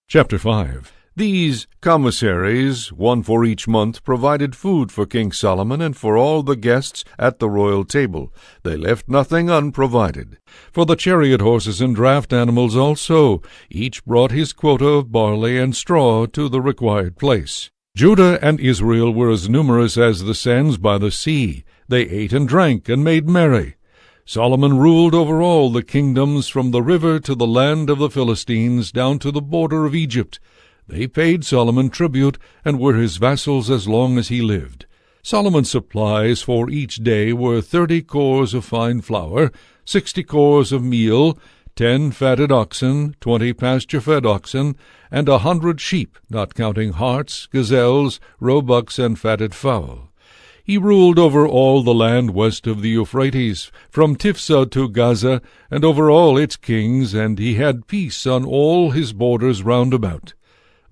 Chapter 5. These commissaries, one for each month, provided food for King Solomon and for all the guests at the royal table. They left nothing unprovided. For the chariot horses and draft animals also, each brought his quota of barley and straw to the required place. Judah and Israel were as numerous as the sands by the sea. They ate and drank and made merry. Solomon ruled over all the kingdoms from the river to the land of the Philistines down to the border of Egypt. They paid Solomon tribute and were his vassals as long as he lived. Solomon's supplies for each day were 30 cores of fine flour, 60 cores of meal, 10 fatted oxen, 20 pasture-fed oxen, and 100 sheep, not counting harts, gazelles, roebucks, and fatted fowl. He ruled over all the land west of the Euphrates, from Tiphsah to Gaza, and over all its kings, and he had peace on all his borders round about.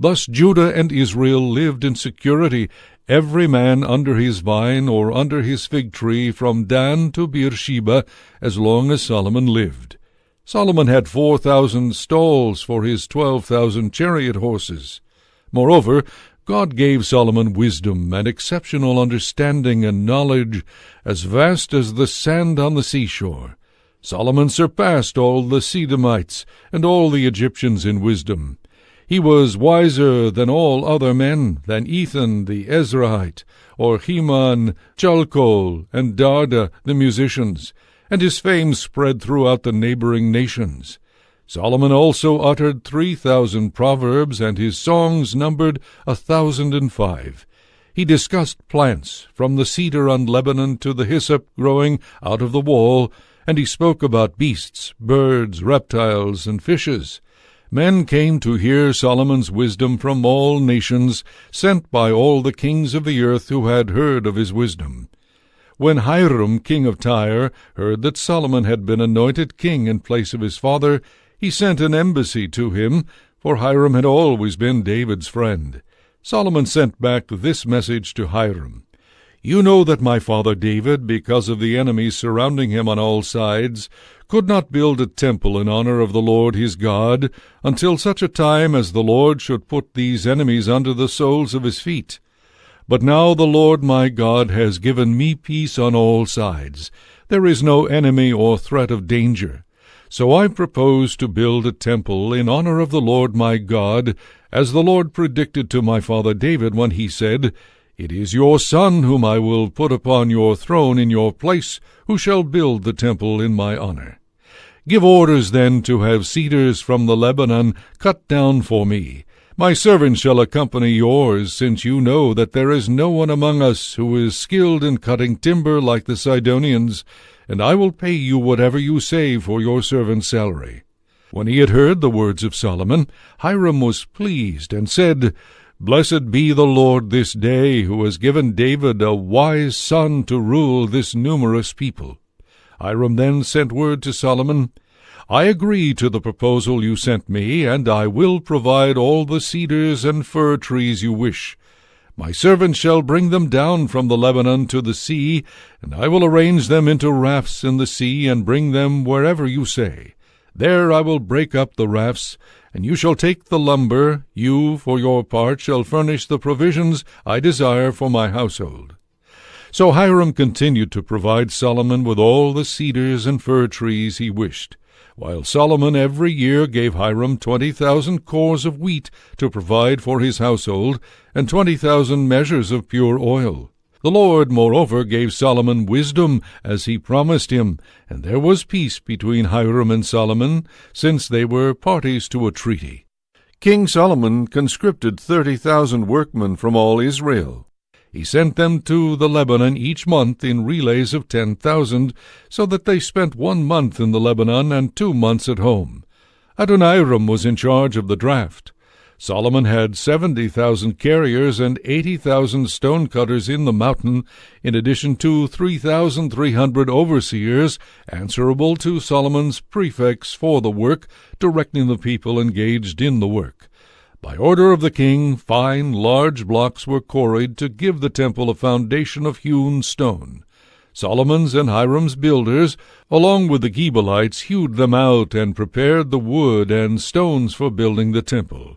Thus Judah and Israel lived in security, every man under his vine or under his fig tree, from Dan to Beersheba, as long as Solomon lived. Solomon had 4,000 stalls for his 12,000 chariot horses. Moreover, God gave Solomon wisdom and exceptional understanding and knowledge, as vast as the sand on the seashore. Solomon surpassed all the Sodomites and all the Egyptians in wisdom. He was wiser than all other men, than Ethan the Ezrahite, or Heman, Chalcol, and Darda the musicians, and his fame spread throughout the neighboring nations. Solomon also uttered 3,000 proverbs, and his songs numbered 1,005. He discussed plants, from the cedar on Lebanon to the hyssop growing out of the wall, and he spoke about beasts, birds, reptiles, and fishes. Men came to hear Solomon's wisdom from all nations, sent by all the kings of the earth who had heard of his wisdom. When Hiram, king of Tyre, heard that Solomon had been anointed king in place of his father, he sent an embassy to him, for Hiram had always been David's friend. Solomon sent back this message to Hiram: "You know that my father David, because of the enemies surrounding him on all sides, could not build a temple in honor of the Lord his God, until such a time as the Lord should put these enemies under the soles of his feet. But now the Lord my God has given me peace on all sides. There is no enemy or threat of danger. So I propose to build a temple in honor of the Lord my God, as the Lord predicted to my father David when he said, 'It is your son whom I will put upon your throne in your place, who shall build the temple in my honor.' Give orders then to have cedars from the Lebanon cut down for me. My servant shall accompany yours, since you know that there is no one among us who is skilled in cutting timber like the Sidonians, and I will pay you whatever you say for your servant's salary." When he had heard the words of Solomon, Hiram was pleased, and said, "Blessed be the Lord this day, who has given David a wise son to rule this numerous people." Hiram then sent word to Solomon, I agree to the proposal you sent me, and I will provide all the cedars and fir trees you wish. My servants shall bring them down from the Lebanon to the sea, and I will arrange them into rafts in the sea, and bring them wherever you say. There I will break up the rafts, and you shall take the lumber. You, for your part, shall furnish the provisions I desire for my household. So Hiram continued to provide Solomon with all the cedars and fir trees he wished, while Solomon every year gave Hiram 20,000 cores of wheat to provide for his household, and 20,000 measures of pure oil. The Lord, moreover, gave Solomon wisdom, as he promised him, and there was peace between Hiram and Solomon, since they were parties to a treaty. King Solomon conscripted 30,000 workmen from all Israel. He sent them to the Lebanon each month in relays of 10,000, so that they spent 1 month in the Lebanon and 2 months at home. Adoniram was in charge of the draft. Solomon had 70,000 carriers and 80,000 stonecutters in the mountain, in addition to 3,300 overseers, answerable to Solomon's prefects for the work, directing the people engaged in the work. By order of the king, fine, large blocks were quarried to give the temple a foundation of hewn stone. Solomon's and Hiram's builders, along with the Gebalites, hewed them out and prepared the wood and stones for building the temple.